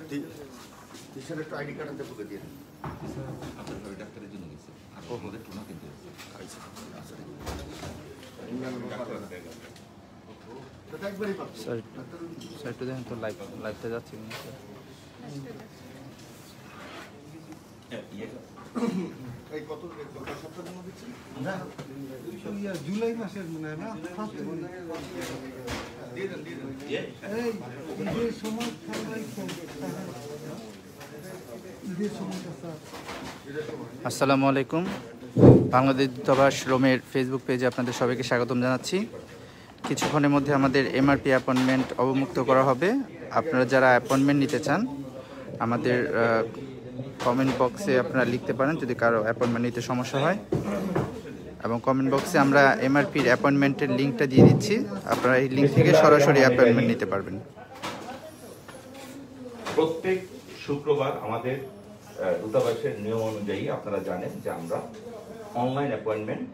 তিশার একটা ID card বুকে দিয়ে দেন। আপনার ঘরে ডাক্তারের জন্য গেছে আর আমাদের টুনা কিন্তু স্যার একটু দেখেন তো লাইভটা যাচ্ছে কিনা স্যার। জুলাই মাসের মনে হয় না আসসালামু আলাইকুম। বাংলাদেশ দূতাবাস রোমের ফেসবুক পেজে আপনাদের সবাইকে স্বাগতম জানাচ্ছি। কিছুক্ষণের মধ্যে আমাদের এমআরপি অ্যাপয়েন্টমেন্ট অবমুক্ত করা হবে। আপনারা যারা অ্যাপয়েন্টমেন্ট নিতে চান আমাদের কমেন্ট বক্সে আপনারা লিখতে পারেন যদি কারো অ্যাপয়েন্টমেন্ট নিতে সমস্যা হয়, এবং কমেন্ট বক্সে আমরা এমআরপির অ্যাপয়েন্টমেন্টের লিঙ্কটা দিয়ে দিচ্ছি। আপনারা এই লিঙ্ক থেকে সরাসরি অ্যাপয়েন্টমেন্ট নিতে পারবেন। প্রত্যেক শুক্রবার আমাদের দূতাবাসের নিয়ম অনুযায়ী আপনারা জানেন যে আমরা অনলাইন অ্যাপয়েন্টমেন্ট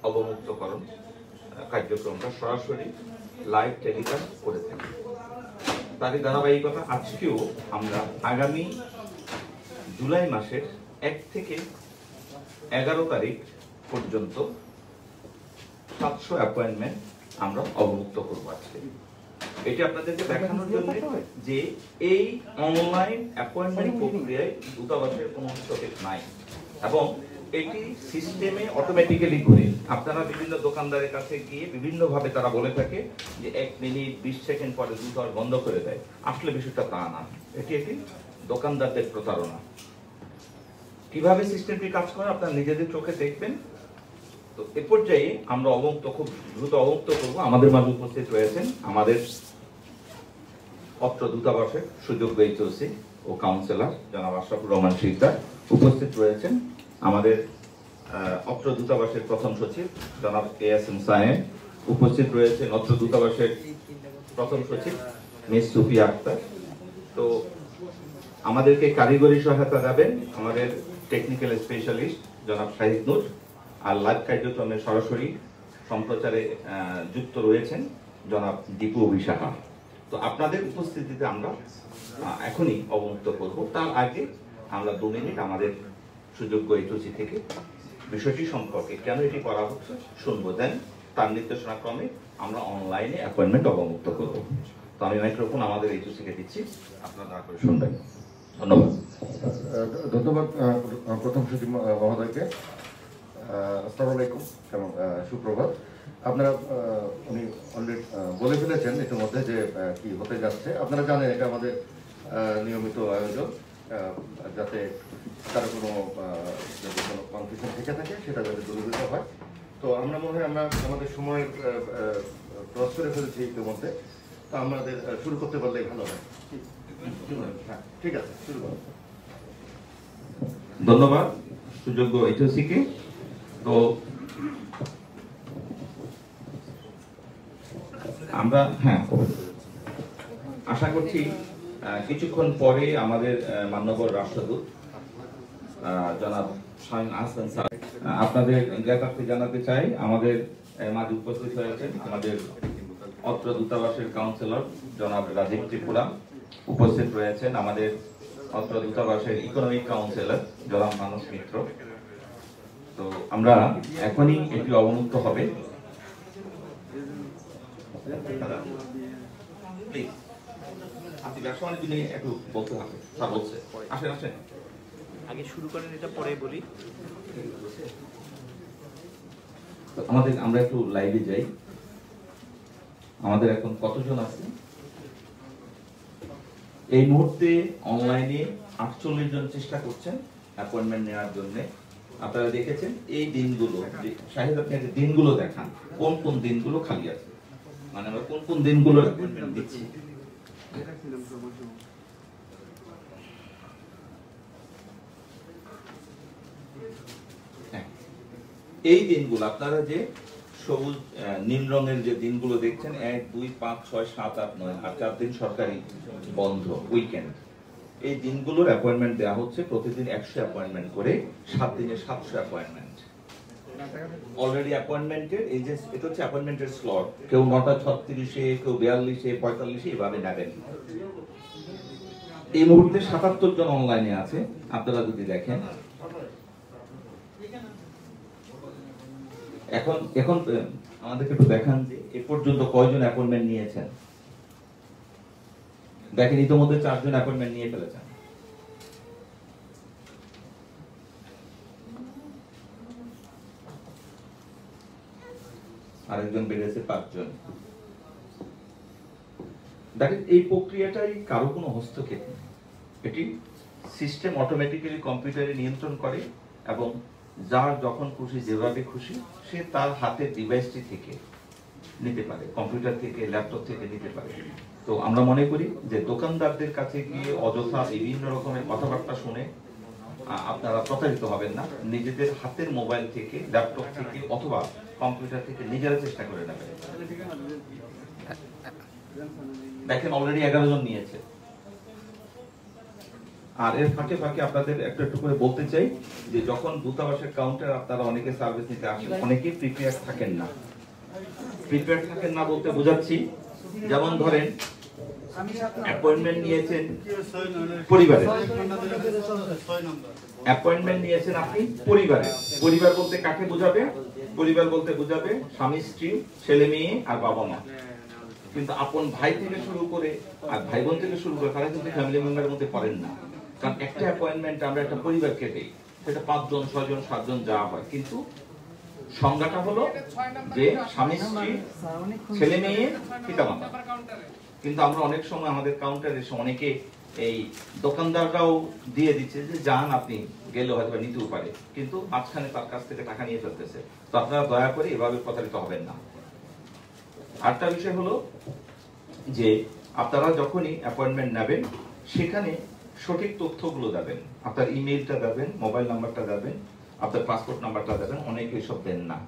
অবমুক্তকরণ কার্যক্রমটা সরাসরি লাইভ টেলিকাস্ট করে থাকি। তারই ধারাবাহিকতা আজকেও আমরা আগামী জুলাই মাসের 1 থেকে 11 তারিখ পর্যন্ত 700 অ্যাপয়েন্টমেন্ট আমরা অবমুক্ত করব আজকে। এটি আপনাদেরকে দেখানোর জন্য যে এই অনলাইন অ্যাপয়েন্টমেন্ট প্রক্রিয়ায় দূতাবাসের কোনো হস্তক্ষেপ নাই এবং এটি সিস্টেমে অটোমেটিক্যালি ঘুরে। আপনারা বিভিন্ন দোকানদারের কাছে গিয়ে বিভিন্নভাবে তারা বলে থাকে যে 1 মিনিট 20 সেকেন্ড পরে দূতাবাস বন্ধ করে দেয়। আসলে বিষয়টা তা না, এটি দোকানদারদের প্রতারণা। কিভাবে সিস্টেমটি কাজ করে আপনারা নিজেদের চোখে দেখবেন। তো এ পর্যায়ে আমরা খুব দ্রুত অবমুক্ত করব। আমাদের মাঝে উপস্থিত রয়েছেন আমাদের অত্র দূতাবাসের সুযোগ্য এইচওসি ও কাউন্সিলর জনাব আশরাফুর রহমান শিকদার উপস্থিত রয়েছেন। আমাদের অত্র দূতাবাসের প্রথম সচিব জনাব এএসএম সায়েম উপস্থিত রয়েছেন। অত্র দূতাবাসের প্রথম সচিব মিস সুফিয়া আক্তার। তো আমাদেরকে কারিগরি সহায়তা দেবেন আমাদের টেকনিক্যাল স্পেশালিস্ট জনাব শাহিদ নূর, আর লাইভ কার্যক্রমে সরাসরি সম্প্রচারে যুক্ত রয়েছেন জনাব দীপু অভিষাহা। তো আপনাদের উপস্থিতিতে আমরা এখনই অবমুক্ত করব। তার আগে আমরা 2 মিনিট আমাদের সুযোগ্য এইচওসি থেকে বিষয়টি সম্পর্কে কেন এটি করা হচ্ছে শুনবো, দেন তার নির্দেশনা ক্রমে আমরা অনলাইনে অ্যাপয়েন্টমেন্ট অবমুক্ত করব। তো আমি মাইক্রোফোন আমাদের এইচওসিকে দিচ্ছি, আপনারা দয়া করে শুনবেন। ধন্যবাদ। ধন্যবাদ প্রথম সচিব মহোদয়কে। আসসালামু আলাইকুম, কেমন সুপ্রভাত। আপনারা উনি অলরেডি বলে ফেলেছেন ইতিমধ্যে যে কি হতে যাচ্ছে। আপনারা জানেন এটা আমাদের নিয়মিত আয়োজন, যাতে কারো কোনো যদি কোনো কনফিউশন থেকে থাকে সেটা যাতে দূরীভূত হয়। তো আমরা মনে হয় আমরা আমাদের সময় ক্রস করে ফেলেছি ইতিমধ্যে। তো আমাদের শুরু করতে পারলেই ভালো হয়। হ্যাঁ, ঠিক আছে, শুরু করুন। ধন্যবাদ সুযোগ্য এইচওসিকে। তো আমরা আশা করছি কিছুক্ষণ পরে আমাদের মাননীয় রাষ্ট্রদূত জনাব শাহিন আহসান স্যার আপনাদের জ্ঞাতার্থে জানাতে চাই আমাদের মাঝে উপস্থিত হয়েছেন আমাদের অত্র দূতাবাসের কাউন্সিলর জনাব রাজীব ত্রিপুরা উপস্থিত রয়েছেন, আমাদের অত্র দূতাবাসের ইকোনমিক কাউন্সিলর জনাব মানস মিত্র। তো আমরা এখনই এটি অবমুক্ত হবে। আপনি ব্যবসা বাণিজ্য নিয়ে একটু বলতে হবে, স্যার বলছে। আসেন আসেন, আগে শুরু করেন, এটা পরে বলি। আমরা একটু লাইভে যাই। আমাদের এখন কতজন আছে এই মুহূর্তে অনলাইনে? 48 জন চেষ্টা করছেন অ্যাপয়েন্টমেন্ট নেওয়ার জন্য। আপনারা দেখেছেন এই দিনগুলো, শাহিদ আপনি দিনগুলো দেখান কোন কোন দিনগুলো খালি আছে, মানে আমরা কোন কোন দিনগুলো অ্যাপয়েন্টমেন্ট দিচ্ছি। এই দিনগুলো আপনারা যে সবুজ নীল রঙের যে দিনগুলো দেখছেন 1, 2, 5, 6, 7, 8, 9 আর 4 দিন সরকারি বন্ধ উইকেন্ড, এই দিনগুলোর অ্যাপয়েন্টমেন্ট দেওয়া হচ্ছে প্রতিদিন 100 অ্যাপয়েন্টমেন্ট করে, 7 দিনে 700 অ্যাপয়েন্টমেন্ট অলরেডি অ্যাপয়েন্টমেন্টের। এই যে এটা হচ্ছে অ্যাপয়েন্টমেন্টের স্লট, কেউ 9টা 36-এ, কেউ 42-এ, 45-এ এভাবে নেবেন। এই মুহূর্তে ৭৭ জন অনলাইনে আছে। আপনারা যদি দেখেন এখন আমাদেরকে একটু দেখান যে এ পর্যন্ত কয়জন অ্যাপয়েন্টমেন্ট নিয়েছেন। দেখেন ইতিমধ্যে 4 জন অ্যাপয়েন্টমেন্ট নিয়ে ফেলেছেন। আরেকজন বেড়েছে 5 জন। দেখেন এই প্রক্রিয়াটাই কারো কোনো হস্তক্ষেপ নেই, এটি সিস্টেম অটোমেটিক্যালি কম্পিউটারে নিয়ন্ত্রণ করে এবং যার যখন খুশি যেভাবে খুশি সে তার হাতের ডিভাইসটি থেকে নিতে পারে, কম্পিউটার থেকে ল্যাপটপ থেকে নিতে পারে। তো আমরা মনে করি যে দোকানদারদের কাছে গিয়ে অযথা বিভিন্ন রকমের কথাবার্তা শুনে আপনারা প্রতারিত হবেন না। নিজেদের হাতের মোবাইল থেকে, ল্যাপটপ থেকে অথবা কম্পিউটার থেকে নিজেরা চেষ্টা করে নেবেন। দেখেন অলরেডি 11 জন নিয়েছে। আর এর ফাঁকে ফাঁকে আপনাদের একটু একটু করে বলতে চাই যে যখন দূতাবাসের কাউন্টার আপনারা অনেকে সার্ভিস নিতে আসেন, অনেকেই প্রিপেয়ার থাকেন না। প্রিপেয়ার থাকেন না বলতে বোঝাচ্ছি, যেমন ধরেন অ্যাপয়েন্টমেন্ট নিয়েছেন পরিবারে, অ্যাপয়েন্টমেন্ট নিয়েছেন আপনি পরিবারে। পরিবার বলতে কাকে বোঝাবে? পরিবার বলতে বোঝাবে স্বামী স্ত্রী, ছেলে মেয়ে আর বাবা মা। কিন্তু আপন ভাই থেকে শুরু করে আর ভাই বোন থেকে শুরু করে তারা কিন্তু ফ্যামিলি মেম্বারের মধ্যে পড়েন না। কারণ একটা অ্যাপয়েন্টমেন্ট আমরা একটা পরিবারকে দেই, সেটা 5 জন 6 জন 7 জন যাওয়া হয়, কিন্তু সংজ্ঞাটা হলো যে স্বামী স্ত্রী, ছেলে মেয়ে, পিতামাতা। কিন্তু আমরা অনেক সময় আমাদের কাউন্টারে এসে অনেকে এই দোকানদাররাও দিয়ে দিচ্ছে যে যান আপনি গেলে হয়তো নিতেও পারে, কিন্তু মাঝখানে তার কাছ থেকে টাকা নিয়ে ফেলতেছে। তো আপনারা দয়া করে এভাবে প্রতারিত হবেন না। আরেকটা বিষয় হলো যে আপনারা যখনই অ্যাপয়েন্টমেন্ট নেবেন সেখানে সঠিক তথ্যগুলো দেবেন, আপনার ইমেইলটা দেবেন, মোবাইল নাম্বারটা দেবেন, আপনার পাসপোর্ট নাম্বারটা দেবেন। অনেকে এসব দেন না,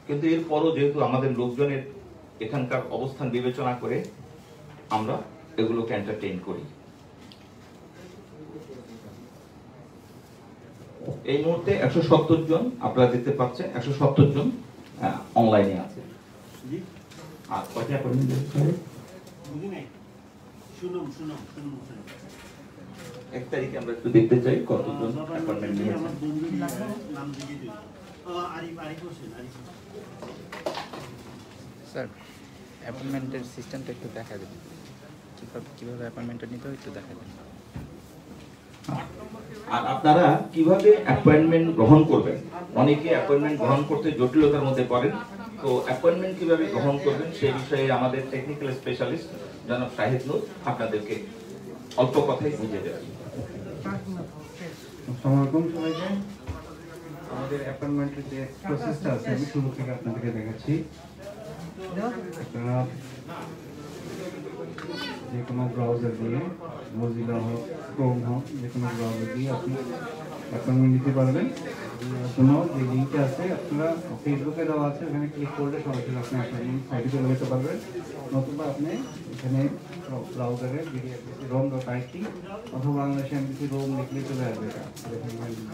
কিন্তু এরপরও যেহেতু আমাদের লোকজনের এখানকার অবস্থান বিবেচনা করে আমরা এগুলোকে এন্টারটেইন করি। এই মুহূর্তে 170 জন আপনারা দেখতে পাচ্ছেন, 170 জন অনলাইনে আছে। আর কয়টা অ্যাপয়েন্টমেন্ট দিয়েছেন? 1 তারিখে আমরা একটু দেখতে চাই কতজন অ্যাপয়েন্টমেন্ট নিয়েছেন। স্যার অ্যাপয়েন্টমেন্টের সিস্টেমটা একটু দেখা দেন, কিভাবে অ্যাপয়েন্টমেন্টটা নিতে হয় একটু দেখা দেন। আর আপনারা কিভাবে অ্যাপয়েন্টমেন্ট গ্রহণ করবেন, অনেকে অ্যাপয়েন্টমেন্ট গ্রহণ করতে জটিলতার মধ্যে পড়েন। তো অ্যাপয়েন্টমেন্ট কিভাবে গ্রহণ করবেন সেই বিষয়ে আমাদের টেকনিক্যাল স্পেশালিস্ট জনাব শাহিদ নূর আপনাদেরকে অল্প কথাই বুঝিয়ে দেবেন। আসসালামু আলাইকুম সবাইকে। আমাদের অ্যাপয়েন্টমেন্টের যে প্রসেসটা আছে আমি শুরু থেকে আপনাদেরকে দেখাচ্ছি। আপনারা যে কোনো ব্রাউজার দিয়ে, মজিলা হোক, ক্রোম হোক, যে কোনো ব্রাউজার দিয়ে আপনি অ্যাপয়েন্টমেন্ট নিতে পারবেন। জন্য যে লিঙ্কটা আছে আপনারা ফেসবুকে দেওয়া আছে, ওখানে ক্লিক করলে সরাসরি আপনি অ্যাপয়েন্টমেন্ট সাইটে চলে যেতে পারবেন। নতুবা আপনি এখানে ব্রাউজারে BDFBC-ROM.IT অথবা বাংলাদেশ এমবিসি রোম লিখলে চলে আসবে।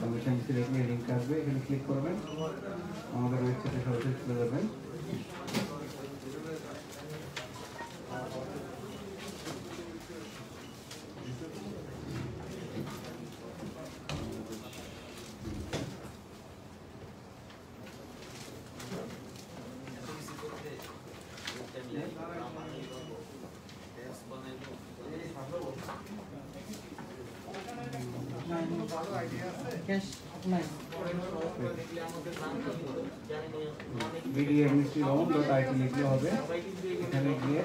বাংলাদেশ এমবিসি লিখলে লিঙ্ক আসবে, এখানে ক্লিক করবেন, আমাদের ওয়েবসাইটে সরাসরি চলে যাবেন। BDFBC-ROM.IT লিখলে হবে। এখানে গিয়ে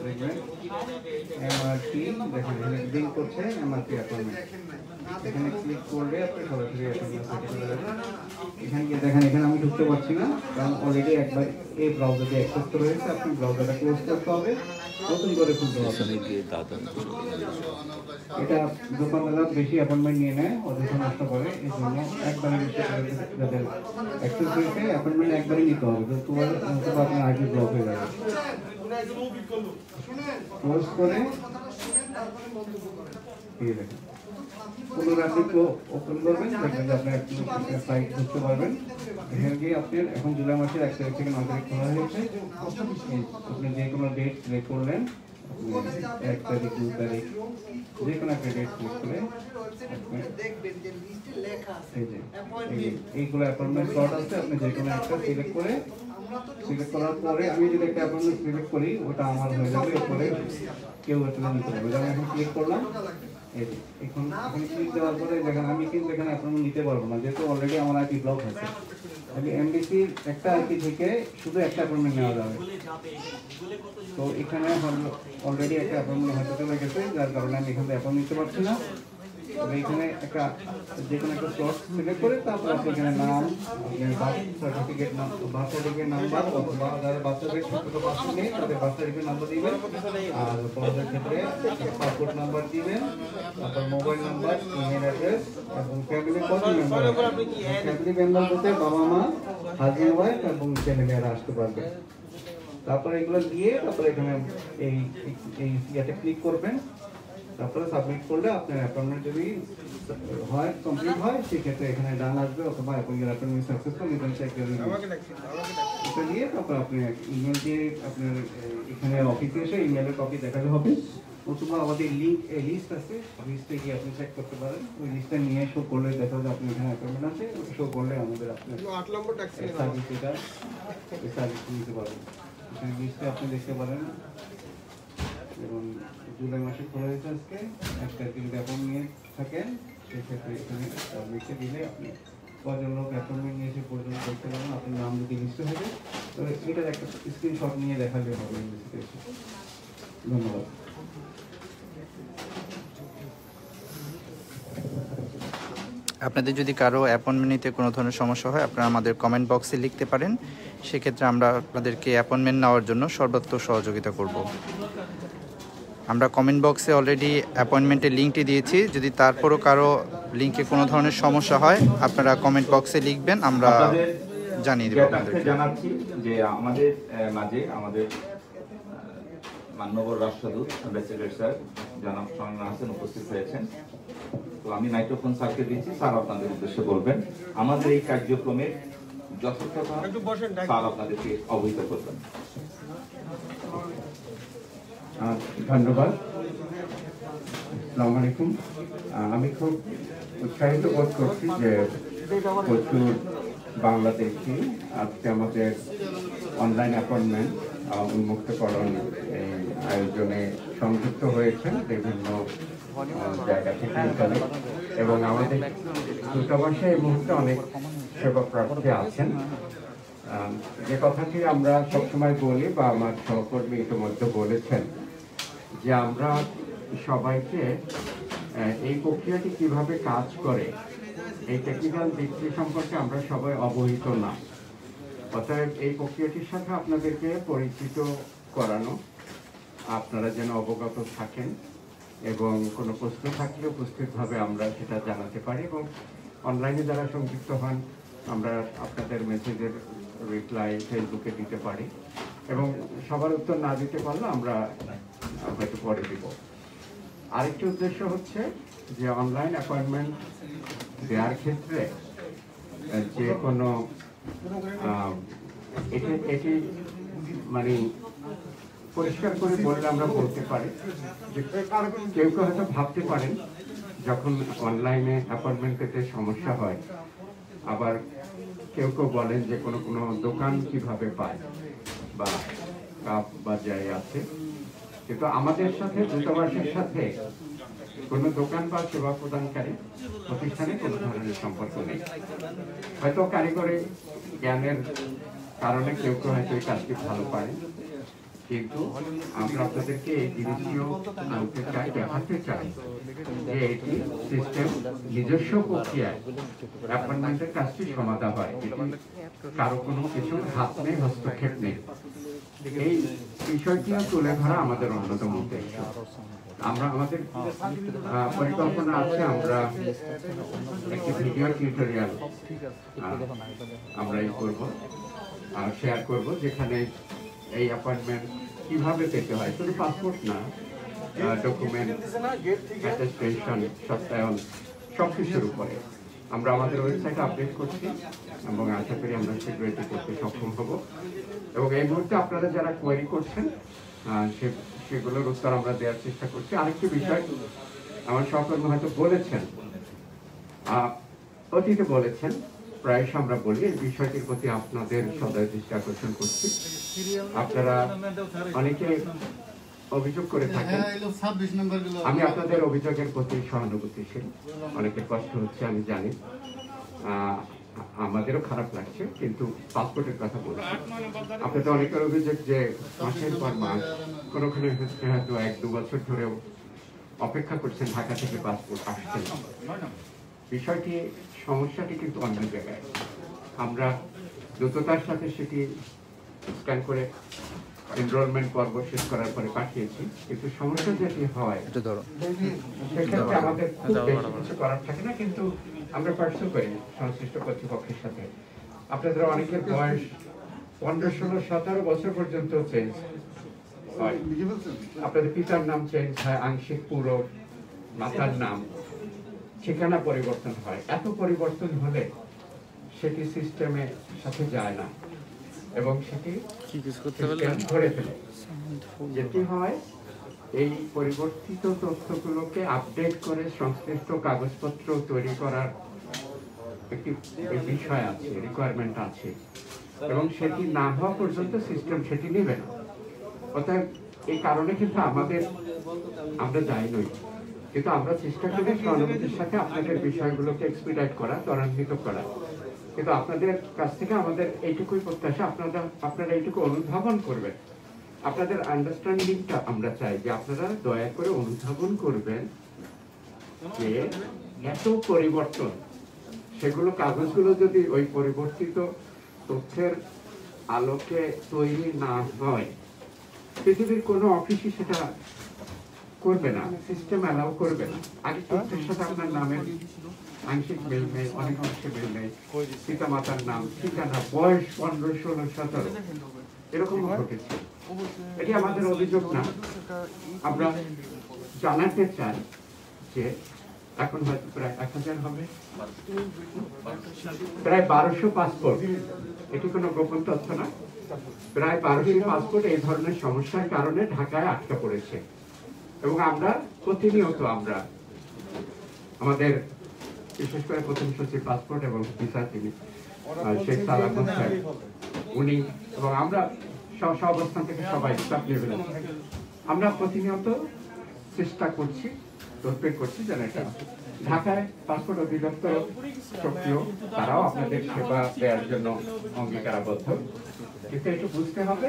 দেখবেন MRP, দেখেন এখানে লিঙ্ক করছে MRP অ্যাপয়েন্টমেন্ট। এখানে ক্লিক করলে আপনি সরাসরি অ্যাপয়েন্টমেন্ট সাইটে চলে যাবেন। এখানে গিয়ে দেখেন এখানে আমি ঢুকতে পারছি না, কারণ অলরেডি একবার এই ব্রাউজারটি অ্যাক্সেস করা হয়েছে। আপনি ব্রাউজারটা ক্লোজ করতে হবে, নতুন করে খুলতে হবে। এটা দোকানদাররা বেশি অ্যাপয়েন্টমেন্ট নিয়ে নেয়, অযথা নষ্ট করে। এই জন্য একবারে যাদের অ্যাক্সেস হয়েছে অ্যাপয়েন্টমেন্ট একবারই নিতে হবে, তো আপনার আইডি ব্লক হয়ে যাবে। ক্লোজ করে পুনরায় আপনি ওপেন করবেন, দেখবেন যে আপনার সাইট ঢুকতে পারবেন। এখানে গিয়ে আপনার এখন জুলাই মাসের 1 তারিখ থেকে 9 তারিখ খোলা হয়েছে। আপনি যে কোনো ডেট সিলেক্ট করলেন, 1 তারিখ 2 তারিখ যে কোনো একটা ডেট ক্লিক করে এইগুলো অ্যাপয়েন্টমেন্ট স্লট আছে, আপনি যে কোনো একটা সিলেক্ট করার পরে আমি যদি একটা অ্যাপয়েন্টমেন্ট সিলেক্ট করি ওটা আমার হয়ে যাবে, এরপরে কেউ এটা নিতে পারবে। যেমন এখন ক্লিক করলাম, এখন ক্লিক দেওয়ার পরে দেখেন আমি কিন্তু এখানে অ্যাপয়েন্টমেন্ট নিতে পারবো না, যেহেতু অলরেডি আমার আইপি ব্লক হয়েছে। এমবিসির একটা আইপি থেকে শুধু একটা অ্যাপয়েন্টমেন্ট নেওয়া যাবে। তো এখানে অলরেডি একটা অ্যাপয়েন্টমেন্ট হয়তো চলে গেছে, যার কারণে আমি এখানে অ্যাপয়েন্টমেন্ট নিতে পারছি না। তবে এখানে একটা যে কোনো একটা স্লট সিলেক্ট করে তারপর আপনি এখানে নাম, বার্থ সার্টিফিকেট নাম্বার, অথবা যারা বাচ্চাদের ক্ষেত্রে বাচ্চা নেই তাদের বার্থ সার্টিফিকেট নাম্বার দিবেন, আর বড়দের ক্ষেত্রে পাসপোর্ট নাম্বার দিবেন, তারপর মোবাইল নাম্বার, ইমেল অ্যাড্রেস এবং ফ্যামিলি কত মেম্বার, ফ্যামিলি মেম্বার বলতে বাবা মা, হাজব্যান্ড ওয়াইফ এবং ছেলে মেয়েরা আসতে পারবে। তারপরে এগুলো দিয়ে তারপরে এখানে এই ইয়েতে ক্লিক করবেন, তারপরে সাবমিট করলে আপনার অ্যাপয়েন্টমেন্ট যদি হয় কমপ্লিট হয় সেক্ষেত্রে এখানে ডান আসবে, অথবা আপনার অ্যাপয়েন্টমেন্ট সাকসেসফুল ইভেন চেক করে এটা দিয়ে তারপর আপনি ইমেল দিয়ে আপনার এখানে অফিসে এসে ইমেলের কপি দেখাতে হবে, অথবা আমাদের লিস্ট আছে, লিস্টে গিয়ে আপনি চেক করতে পারেন। ওই লিস্টটা নিয়ে শো করলে দেখা যাবে আপনি এখানে অ্যাপয়েন্টমেন্ট আছে, শো করলে আমাদের আপনার সার্ভিস এটা সার্ভিস নিতে পারবেন। এখানে লিস্টে আপনি দেখতে পারেন এবং জুলাই মাসে খোলা হয়েছে আজকে 1 তারিখে যদি অ্যাপয়েন্টমেন্ট নিয়ে থাকেন সেক্ষেত্রে এখানে লিখে দিলে আপনি কজন লোক অ্যাপয়েন্টমেন্ট নিয়েছে পর্যন্ত দেখতে পারেন, আপনার নাম যদি লিস্টে থাকে তবে এটার একটা স্ক্রিনশট নিয়ে দেখালে হবে। ধন্যবাদ। আপনাদের যদি কারো অ্যাপয়েন্টমেন্ট নিতে কোনো ধরনের সমস্যা হয় আপনারা আমাদের কমেন্ট বক্সে লিখতে পারেন, সেক্ষেত্রে আমরা আপনাদেরকে অ্যাপয়েন্টমেন্ট নেওয়ার জন্য সর্বাত্মক সহযোগিতা করব। আমরা কমেন্ট বক্সে অলরেডি অ্যাপয়েন্টমেন্টের লিঙ্কটি দিয়েছি, যদি তারপরও কারো লিঙ্কে কোনো ধরনের সমস্যা হয় আপনারা কমেন্ট বক্সে লিখবেন, আমরা জানিয়ে দেব আপনাদেরকে। জানাচ্ছি যে আমাদের মাঝে আমাদের মাননীয় রাষ্ট্রদূত অ্যাম্বাসেডর স্যার জনাব সোহান হাসান উপস্থিত হয়েছেন। তো আমি মাইক্রোফোন স্যারকে দিচ্ছি, স্যার আপনাদের উদ্দেশ্যে বলবেন, আমাদের এই কার্যক্রমের যথাযথতা স্যার আপনাদেরকে অবহিত করবেন। ধন্যবাদ। আসসালামু আলাইকুম। আমি খুব উৎসাহিত বোধ করছি যে প্রচুর বাংলাদেশি আজকে আমাদের অনলাইন অ্যাপয়েন্টমেন্ট উন্মুক্তকরণ এই আয়োজনে সংযুক্ত হয়েছেন বিভিন্ন জায়গা থেকে এখানে, এবং আমাদের দূতাবাসে এই মুহূর্তে অনেক সেবা প্রার্থী আছেন। যে কথাটি আমরা সবসময় বলি বা আমার সহকর্মী ইতিমধ্যে বলেছেন যে আমরা সবাইকে এই প্রক্রিয়াটি কিভাবে কাজ করে এই টেকনিক্যাল দিকটি সম্পর্কে আমরা সবাই অবহিত না। অতএব এই প্রক্রিয়াটির সাথে আপনাদেরকে পরিচিত করানো, আপনারা যেন অবগত থাকেন এবং কোনো প্রশ্ন থাকলে উপস্থিতভাবে আমরা সেটা জানাতে পারি, এবং অনলাইনে যারা সংযুক্ত হন আমরা আপনাদের মেসেজের রিপ্লাই ফেসবুকে দিতে পারি, এবং সবার উত্তর না দিতে পারলে আমরা হয়তো পরে দিব। আরেকটি উদ্দেশ্য হচ্ছে যে অনলাইন অ্যাপয়েন্টমেন্ট দেওয়ার ক্ষেত্রে যে কোনো এটি মানে পরিষ্কার করে বললে আমরা বলতে পারি যে কেউ কেউ হয়তো ভাবতে পারেন যখন অনলাইনে অ্যাপয়েন্টমেন্ট পেতে সমস্যা হয়, আবার কেউ কেউ বলেন যে কোনো কোনো দোকান কিভাবে পায় বা কাপ বা যাই আছে, কিন্তু আমাদের সাথে দূতাবাসের সাথে কোনো দোকান বা সেবা প্রদানকারী প্রতিষ্ঠানে কোনো ধরনের সম্পর্ক নেই। হয়তো কারিগরি জ্ঞানের কারণে কেউ কেউ হয়তো এই কাজটি ভালো পারে, কিন্তু আমরা আপনাদেরকে এই জিনিসটিও আনতে চাই, দেখাতে চাই যে এটি সিস্টেম নিজস্ব প্রক্রিয়ায় অ্যাপয়েন্টমেন্টের কাজটি সমাধান হয়, এটি কারো কোনো কিছু হাত নেই, হস্তক্ষেপ নেই। এই বিষয়টিও তুলে ধরা আমাদের অন্যতম উদ্দেশ্য। আমরা আমাদের পরিকল্পনা আছে আমরা একটি ভিডিও টিউটোরিয়াল আমরা শেয়ার করব, যেখানে এই অ্যাপয়েন্টমেন্ট কিভাবে পেতে হয়, শুধু পাসপোর্ট না, ডকুমেন্ট, অ্যাটেস্টেশন, সত্যায়ন সবকিছুর উপরে আমরা আমাদের ওয়েবসাইটে আপডেট করছি এবং আশা করি আমরা শীঘ্রই এটি করতে সক্ষম হব। এবং এই মুহূর্তে আপনারা যারা কোয়েরি করছেন সেগুলোর উত্তর আমরা দেওয়ার চেষ্টা করছি। আরেকটি বিষয় আমার সহকর্মী হয়তো বলেছেন, অতীতে বলেছেন, প্রায়শ আমরা বলি, এই বিষয়টির প্রতি আপনাদের সদয় দৃষ্টি আকর্ষণ করছি। আপনারা অনেকে অভিযোগ করে থাকেন, আমি আপনাদের অভিযোগের প্রতি সহানুভূতিশীল। অনেকের কষ্ট হচ্ছে আমি জানি, আমাদেরও খারাপ লাগছে, কিন্তু পাসপোর্টের কথা বলছি। আপনাদের অনেকের অভিযোগ যে মাসের পর মাস, কোনোখানে হয়তো 1-2 বছর ধরেও অপেক্ষা করছেন ঢাকা থেকে পাসপোর্ট আসছে না। বিষয়টি, সমস্যাটি কিন্তু অন্য জায়গায়। আমরা দ্রুততার সাথে সেটি স্ক্যান করে এনরোলমেন্ট পর্ব শেষ করার পরে পাঠিয়েছি, কিন্তু সমস্যা যেটি হয় সেক্ষেত্রে আমাদের খুব বেশি কিছু করার থাকে না, কিন্তু আমরা পার্সু করি সংশ্লিষ্ট কর্তৃপক্ষের সাথে। আপনাদের অনেকের বয়স 15, 16, 17 বছর পর্যন্ত চেঞ্জ হয়। আপনাদের পিতার নাম চেঞ্জ হয়, আংশিক পুরো, মাতার নাম, ঠিকানা পরিবর্তন হয়। এত পরিবর্তন হলে সেটি সিস্টেমের সাথে যায় না এবং সেটি ধরে ফেলে। যেটি হয়, এই পরিবর্তিত তথ্যগুলোকে আপডেট করে সংশ্লিষ্ট কাগজপত্র তৈরি করার একটি বিষয় আছে, রিকোয়ারমেন্ট আছে, এবং সেটি না হওয়া পর্যন্ত সিস্টেম সেটি নেবে না। অর্থাৎ এই কারণে কিন্তু আমরা যাই নই, কিন্তু আমরা চেষ্টা করি সহানুভূতির সাথে আপনাদের বিষয়গুলোকে এক্সপিডাইট করা, ত্বরান্বিত করা। কিন্তু আপনাদের কাছ থেকে আমাদের এইটুকুই প্রত্যাশা, আপনারা এইটুকু অনুধাবন করবেন। আপনাদের আন্ডারস্ট্যান্ডিংটা আমরা চাই যে আপনারা দয়া করে অনুধাবন করবেন যে এত পরিবর্তন, সেগুলো কাগজগুলো যদি ওই পরিবর্তিত তথ্যের আলোকে তৈরি না হয়, পৃথিবীর কোনো অফিসই সেটা করবে না, সিস্টেম অ্যালাউ করবে না। আগে তথ্যের সাথে আপনার নামের আংশিক মিল নেই, অনেক অংশে মিল নেই, পিতা মাতার নাম, ঠিকানা, বয়স 15, 16, 17 এরকমও ঘটেছে। এটি আমাদের অভিযোগ না, আমরা জানাতে চাই যে এখন হয়তো প্রায় 1000 হবে, প্রায় 1200 পাসপোর্ট, এটি কোনো গোপন তথ্য না, প্রায় 1200 পাসপোর্ট এই ধরনের সমস্যার কারণে ঢাকায় আটকা পড়েছে। এবং আমরা প্রতিনিয়ত আমাদের বিশেষ করে প্রথম সচিব পাসপোর্ট এবং ভিসা যিনি শেখ সালাম হোসেন, উনি এবং আমরা অবস্থান থেকে সবাই স্টাফ লেভেলে আমরা প্রতিনিয়ত চেষ্টা করছি, তদবির করছি যেন এটা ঢাকায় পাসপোর্ট অধিদপ্তর সক্রিয়, তারাও আপনাদের সেবা দেওয়ার জন্য অঙ্গীকারাবদ্ধ। কিন্তু একটু বুঝতে হবে,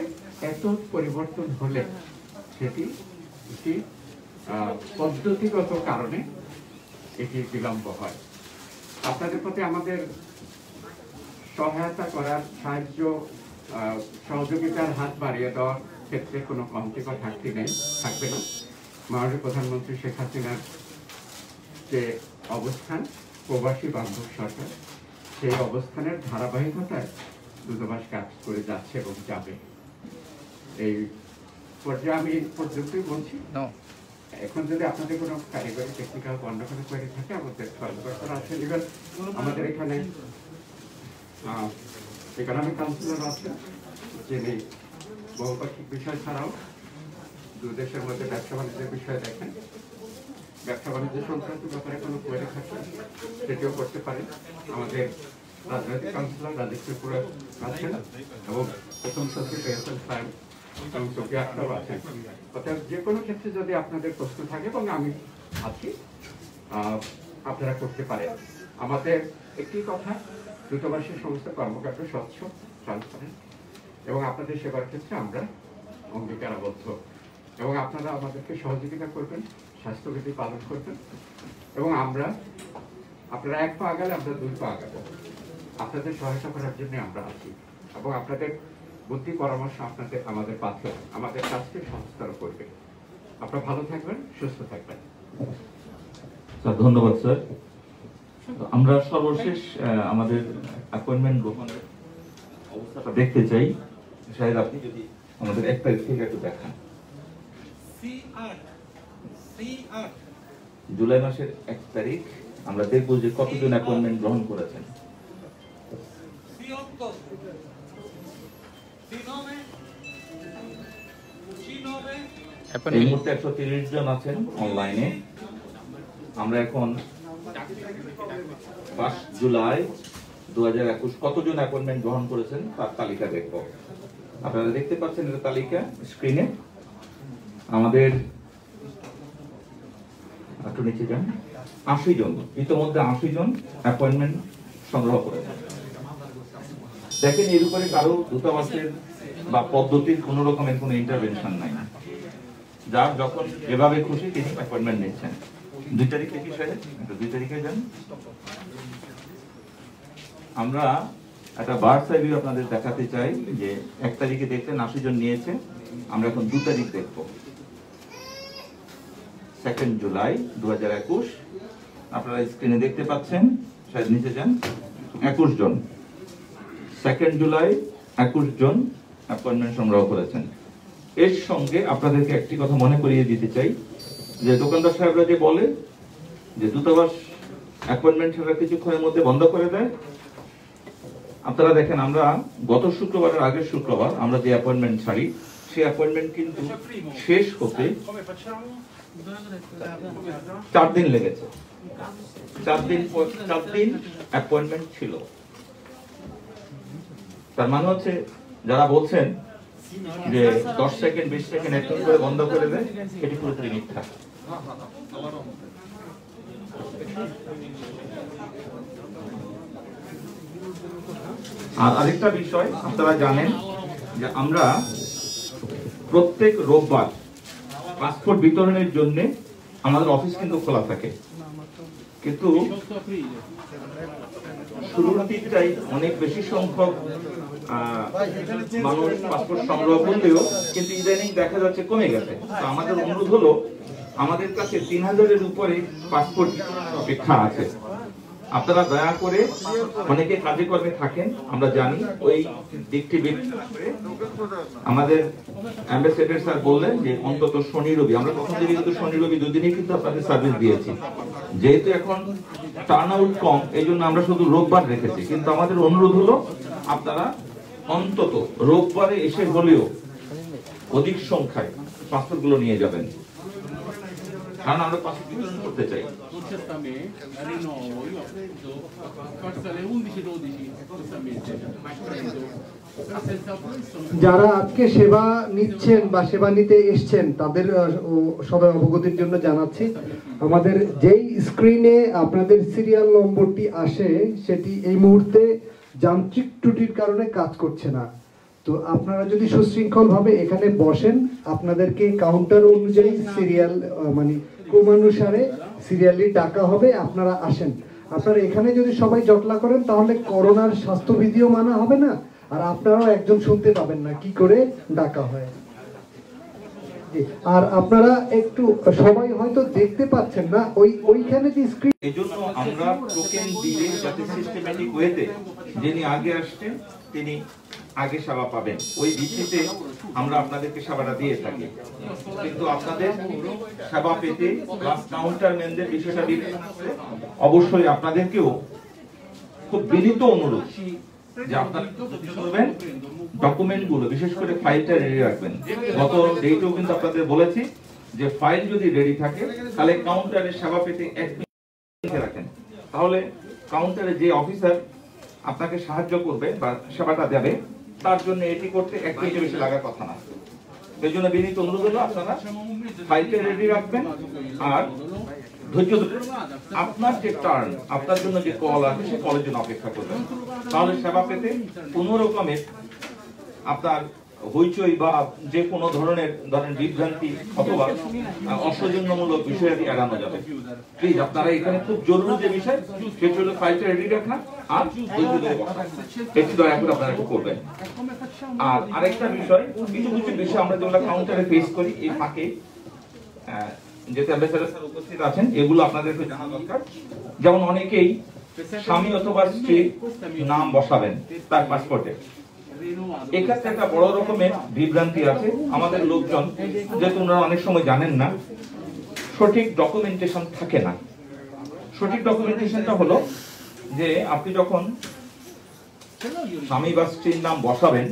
এত পরিবর্তন হলে সেটি একটি পদ্ধতিগত কারণে এটি বিলম্ব হয়। আপনাদের প্রতি আমাদের সহায়তা করার, সাহায্য সহযোগিতার হাত বাড়িয়ে দেওয়ার ক্ষেত্রে কোনো কমতিকর থাকবে না। মাননীয় প্রধানমন্ত্রী শেখ হাসিনার যে অবস্থান, প্রবাসী বান্ধব সরকার, সেই অবস্থানের ধারাবাহিকতায় দূতাবাস কাজ করে যাচ্ছে এবং যাবে। এই পর্যায়ে আমি পর্যন্তই বলছি। এখন যদি আপনাদের কোনো কারিগরি টেকনিক্যাল অন্য কোনো কোয়েরি থাকে, আমাদের কর্মকর্তারা আছে, ইভেন আমাদের এখানে ইকোনমিক কাউন্সিলর আছে, যিনি বহুপাক্ষিক বিষয় ছাড়াও দুই দেশের মধ্যে ব্যবসা বাণিজ্যের বিষয়ে দেখেন। ব্যবসা বাণিজ্য সংক্রান্ত ব্যাপারে কোনো কোয়েরি থাকে সেটিও করতে পারেন। আমাদের রাজনৈতিক কাউন্সিলর রাজেশ ত্রিপুরা আছেন এবং প্রথম সচিব এসএল সাহেব এবং চোখে আক্তার আছেন। অর্থাৎ যে কোনো ক্ষেত্রে যদি আপনাদের প্রশ্ন থাকে এবং আমি আছি, আপনারা করতে পারেন। আমাদের একটি কথা, দূতাবাসের সমস্ত কর্মকাণ্ড স্বচ্ছ, ট্রান্সপারেন্ট এবং আপনাদের সেবার ক্ষেত্রে আমরা অঙ্গীকারাবদ্ধ, এবং আপনারা আমাদেরকে সহযোগিতা করবেন, স্বাস্থ্যবিধি পালন করবেন, এবং আপনারা 1 পা আগালে আমরা 2 পা আগাবো। আপনাদের সহায়তা করার জন্য আমরা আছি এবং আপনাদের বুদ্ধি পরামর্শ আমাদের পাথে আমাদের কাজকে সংস্কার করবে। আপনারা ভালো থাকবেন, সুস্থ থাকবেন। স্যার ধন্যবাদ স্যার। আমরা সর্বশেষ আমাদের অ্যাপয়েন্টমেন্ট গ্রহণের অবস্থাটা দেখতে চাই। শাহেদ, আপনি যদি আমাদের 1 তারিখ থেকে একটু দেখান। জুলাই মাসের 1 তারিখ আমরা দেখবো যে কতজন অ্যাপয়েন্টমেন্ট গ্রহণ করেছেন। এই মুহূর্তে 130 জন আছেন অনলাইনে। আমরা এখন 5 জুলাই 2021 কতজন অ্যাপয়েন্টমেন্ট গ্রহণ করেছেন তার তালিকা দেখব। আপনারা দেখতে পাচ্ছেন এটা তালিকা স্ক্রিনে। আমাদের একটু নিচে যান, 80 জন, ইতিমধ্যে 80 জন অ্যাপয়েন্টমেন্ট সংগ্রহ করেছেন। দেখেন এর উপরে কারো দূতাবাসের বা পদ্ধতির কোন রকমের কোনো ইন্টারভেনশন নাই, যার যখন যেভাবে খুশি তিনি অ্যাপয়েন্টমেন্ট নিচ্ছেন। 2 তারিখ থেকে সাহেব 2 তারিখে যান। আমরা একটা বার্ড আই ভিউ আপনাদের দেখাতে চাই যে 1 তারিখে দেখলেন 80 জন নিয়েছে, আমরা এখন 2 তারিখ দেখব। 2 জুলাই 2021 আপনারা স্ক্রিনে দেখতে পাচ্ছেন, শায়দ নিচে যান, 21 জন। 2 জুলাই 21 জন অ্যাপয়েন্টমেন্ট সংগ্রহ করেছেন। এর সঙ্গে আপনাদেরকে একটি কথা মনে করিয়ে দিতে চাই যে দোকানদার সাহেবরা যে বলে যে দূতাবাস অ্যাপয়েন্টমেন্ট ছাড়া কিছুক্ষণের মধ্যে বন্ধ করে দেয়, আপনারা দেখেন আমরা গত শুক্রবারের আগের শুক্রবার আমরা যে অ্যাপয়েন্টমেন্ট ছাড়ি সেই অ্যাপয়েন্টমেন্ট কিন্তু শেষ হতে 4 দিন লেগেছে। 4 দিন অ্যাপয়েন্টমেন্ট ছিল। তার মানে হচ্ছে যারা বলছেন যে 10 সেকেন্ড 20 সেকেন্ড একটু করে বন্ধ করে দেয়, এটি পুরোপুরি মিথ্যা। আর আরেকটা বিষয় আপনারা জানেন যে আমরা প্রত্যেক রোববার পাসপোর্ট বিতরণের জন্য আমাদের অফিস কিন্তু খোলা থাকে, কিন্তু শুরুর দিকটাই অনেক বেশি সংখ্যক মানুষ পাসপোর্ট সংগ্রহ করলেও কিন্তু ইদানিং দেখা যাচ্ছে কমে গেছে। তো আমাদের অনুরোধ হলো, আমাদের কাছে 3000-এর উপরে পাসপোর্ট অপেক্ষা আছে। আপনারা দয়া করে, অনেকে কাজে কর্মে থাকেন আমরা জানি, ওই দিকটি আমাদের অ্যাম্বাসেডর স্যার বললেন যে অন্তত শনি রবি, আমরা প্রথম দিকে কিন্তু শনি রবি 2 দিনই কিন্তু আপনাদের সার্ভিস দিয়েছি। যেহেতু এখন টার্ন আউট কম, এই জন্য আমরা শুধু রোববার রেখেছি, কিন্তু আমাদের অনুরোধ হলো আপনারা অন্তত রোববারে এসে হলেও অধিক সংখ্যায় পাসপোর্টগুলো নিয়ে যাবেন, কারণ আমরা পাসপোর্ট বিতরণ করতে চাই। যারা আজকে সেবা নিচ্ছেন বা সেবা নিতে এসছেন তাদের সবাই অবগতির জন্য জানাচ্ছি, আমাদের যেই স্ক্রিনে আপনাদের সিরিয়াল নম্বরটি আসে সেটি এই মুহূর্তে যান্ত্রিক ত্রুটির কারণে কাজ করছে না। তো আপনারা যদি সুশৃঙ্খলভাবে এখানে বসেন, আপনাদেরকে কাউন্টার অনুযায়ী সিরিয়াল মানে ক্রমানুসারে সিরিয়ালি ডাকা হবে, আপনারা আসেন। আপনারা এখানে যদি সবাই জটলা করেন তাহলে করোনার স্বাস্থ্যবিধিও মানা হবে না, আর আপনারাও একজন শুনতে পাবেন না কি করে ডাকা হয়। আর আপনারা একটু সবাই হয়তো দেখতে পাচ্ছেন না, ওইখানে যে স্ক্রিন, এজন্য আমরা টোকেন দিয়ে যাতে সিস্টেম্যাটিক ওয়েতে যিনি আগে আসছেন তিনি আগে সেবা পাবেন, ওই ভিত্তিতে আমরা আপনাদেরকে সেবাটা দিয়ে থাকি। কিন্তু আপনাদের সেবা পেতে প্লাস কাউন্টার ম্যানদের বিষয়টা অবশ্যই আপনাদেরকেও খুব বিনীত অনুরোধ যে আপনারা করবেন ডকুমেন্টগুলো, বিশেষ করে ফাইলটা রেডি রাখবেন। গত ডেটেও কিন্তু আপনাদের বলেছি যে ফাইল যদি রেডি থাকে তাহলে কাউন্টারে সেবা পেতে 1 মিনিট রাখেন, তাহলে কাউন্টারে যে অফিসার আপনাকে সাহায্য করবে বা সেবাটা দেবে তার জন্য এটি করতে 1 মিনিটের বেশি লাগার কথা না। এই জন্য বিনীত অনুরোধ হলো আপনারা ফাইলটা রেডি রাখবেন আর ধৈর্য ধরে আপনার যে টার্ন, আপনার জন্য যে কল আছে সেই কলের জন্য অপেক্ষা করবেন। তাহলে সেবা পেতে কোনো রকমের আপনার হইচই বা যে কোনো ধরনের বিভ্রান্তি অথবা অসৌজন্যমূলক বিষয়াদি এড়ানো যাবে। প্লিজ আপনারা এখানে খুব জরুরি যে বিষয় সেটা হলো ফাইলটা রেডি রাখা আর ধৈর্য ধরে বসা, এটি দয়া করে আপনারা একটু করবেন। আর আরেকটা বিষয়, কিছু কিছু বিষয় আমরা যেগুলো কাউন্টারে ফেস করি এই ফাঁকে যেহেতু অ্যাম্বাসেডর স্যার উপস্থিত আছেন, এগুলো আপনাদেরকে জানা দরকার। যেমন অনেকেই স্বামী অথবা স্ত্রীর নাম বসাবেন তার পাসপোর্টে, এক্ষেত্রে একটা বড় রকমের বিভ্রান্তি আছে। আমাদের লোকজন যেহেতু ওনারা অনেক সময় জানেন না, সঠিক ডকুমেন্টেশন থাকে না। সঠিক ডকুমেন্টেশনটা হলো যে আপনি যখন স্বামী বা স্ত্রীর নাম বসাবেন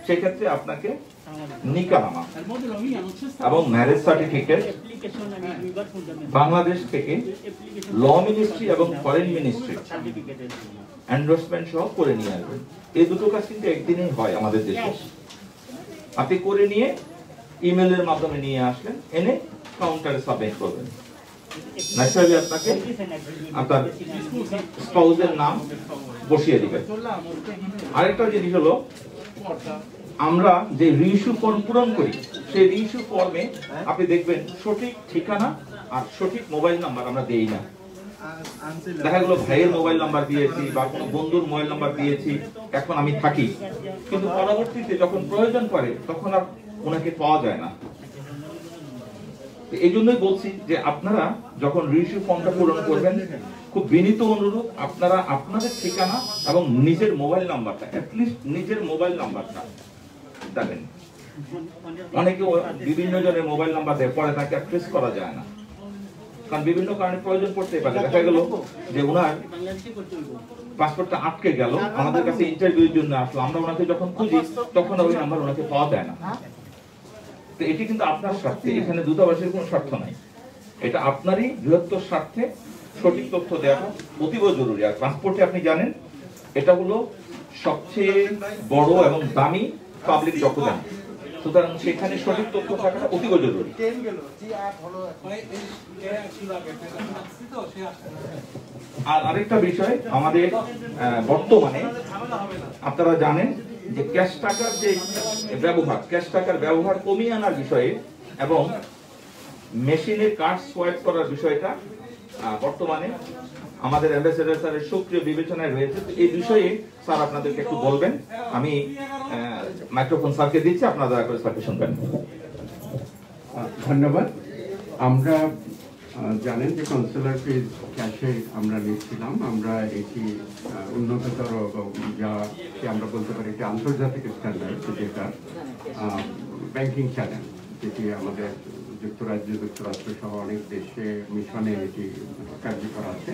সেক্ষেত্রে আপনাকে নিকানামা এবং ম্যারেজ সার্টিফিকেট বাংলাদেশ থেকে ল মিনিস্ট্রি এবং ফরেন মিনিস্ট্রি এন্ডোর্সমেন্ট সহ করে নিয়ে আসবেন। এই দুটো কাজ কিন্তু একদিনেই হয় আমাদের দেশে। আপনি করে নিয়ে ইমেলের মাধ্যমে নিয়ে আসলেন, এনে কাউন্টারে সাবমিট করবেন। ন্যাচারালি আপনাকে আপনার স্পাউসের নাম বসিয়ে দিবেন। আরেকটা জিনিস হলো, আমরা যে রিইস্যু ফর্ম পূরণ করি, সেই রিইস্যু ফর্মে আপনি দেখবেন সঠিক ঠিকানা আর সঠিক মোবাইল নাম্বার আমরা দেই না। দেখা গেল ভাইয়ের মোবাইল নাম্বার দিয়েছি বা কোনো বন্ধুর মোবাইল নাম্বার দিয়েছি, এখন আমি থাকি, কিন্তু পরবর্তীতে যখন প্রয়োজন পড়ে তখন আর ওনাকে পাওয়া যায় না। এই জন্যই বলছি যে আপনারা যখন রিইস্যু ফর্মটা পূরণ করবেন, খুব বিনীত অনুরোধ আপনারা আপনাদের ঠিকানা এবং নিজের মোবাইল নাম্বারটা, অ্যাটলিস্ট নিজের মোবাইল নাম্বারটা দেবেন। অনেকে বিভিন্ন জনের মোবাইল নাম্বার দেয়, পরে তাকে ট্রেস করা যায় না, কারণ বিভিন্ন কারণে প্রয়োজন পড়তে পারে। দেখা গেল যে ওনার পাসপোর্টটা আটকে গেল, আমাদের কাছে ইন্টারভিউর জন্য আসলো, আমরা ওনাকে যখন খুঁজি তখন ওই নাম্বার ওনাকে পাওয়া যায় না। তো এটি কিন্তু আপনার স্বার্থে, এখানে দূতাবাসের কোনো স্বার্থ নাই, এটা আপনারই বৃহত্তর স্বার্থে সঠিক তথ্য দেওয়া অতীব জরুরি। আর পাসপোর্টে আপনি জানেন এটা হলো সবচেয়ে বড় এবং দামি পাবলিক ডকুমেন্ট, সুতরাং সেখানে সঠিক তথ্য থাকাটা অতীব জরুরি। আর আরেকটা বিষয়, আমাদের বর্তমানে আপনারা জানেন যে ক্যাশ টাকার যে ব্যবহার, ক্যাশ টাকার ব্যবহার কমিয়ে আনার বিষয়ে এবং মেশিনে কার্ড সোয়াইপ করার বিষয়টা বর্তমানে আমাদের অ্যাম্বাসেডর স্যারের সক্রিয় বিবেচনায় রয়েছে। তো এই বিষয়ে স্যার আপনাদেরকে একটু বলবেন। আমি মাইক্রোফোন স্যারকে দিচ্ছি, আপনারা দয়া করে স্যারকে শুনবেন। ধন্যবাদ। আমরা জানেন যে কনসুলার ফিজ ক্যাশে আমরা নিচ্ছিলাম। আমরা এটি উন্নততর, যাকে আমরা বলতে পারি এটি আন্তর্জাতিক স্ট্যান্ডার্ড, যেটা ব্যাংকিং চ্যানেল, যেটি আমাদের যুক্তরাজ্য, যুক্তরাষ্ট্র সহ অনেক দেশে মিশনে এটি কার্যকর আছে।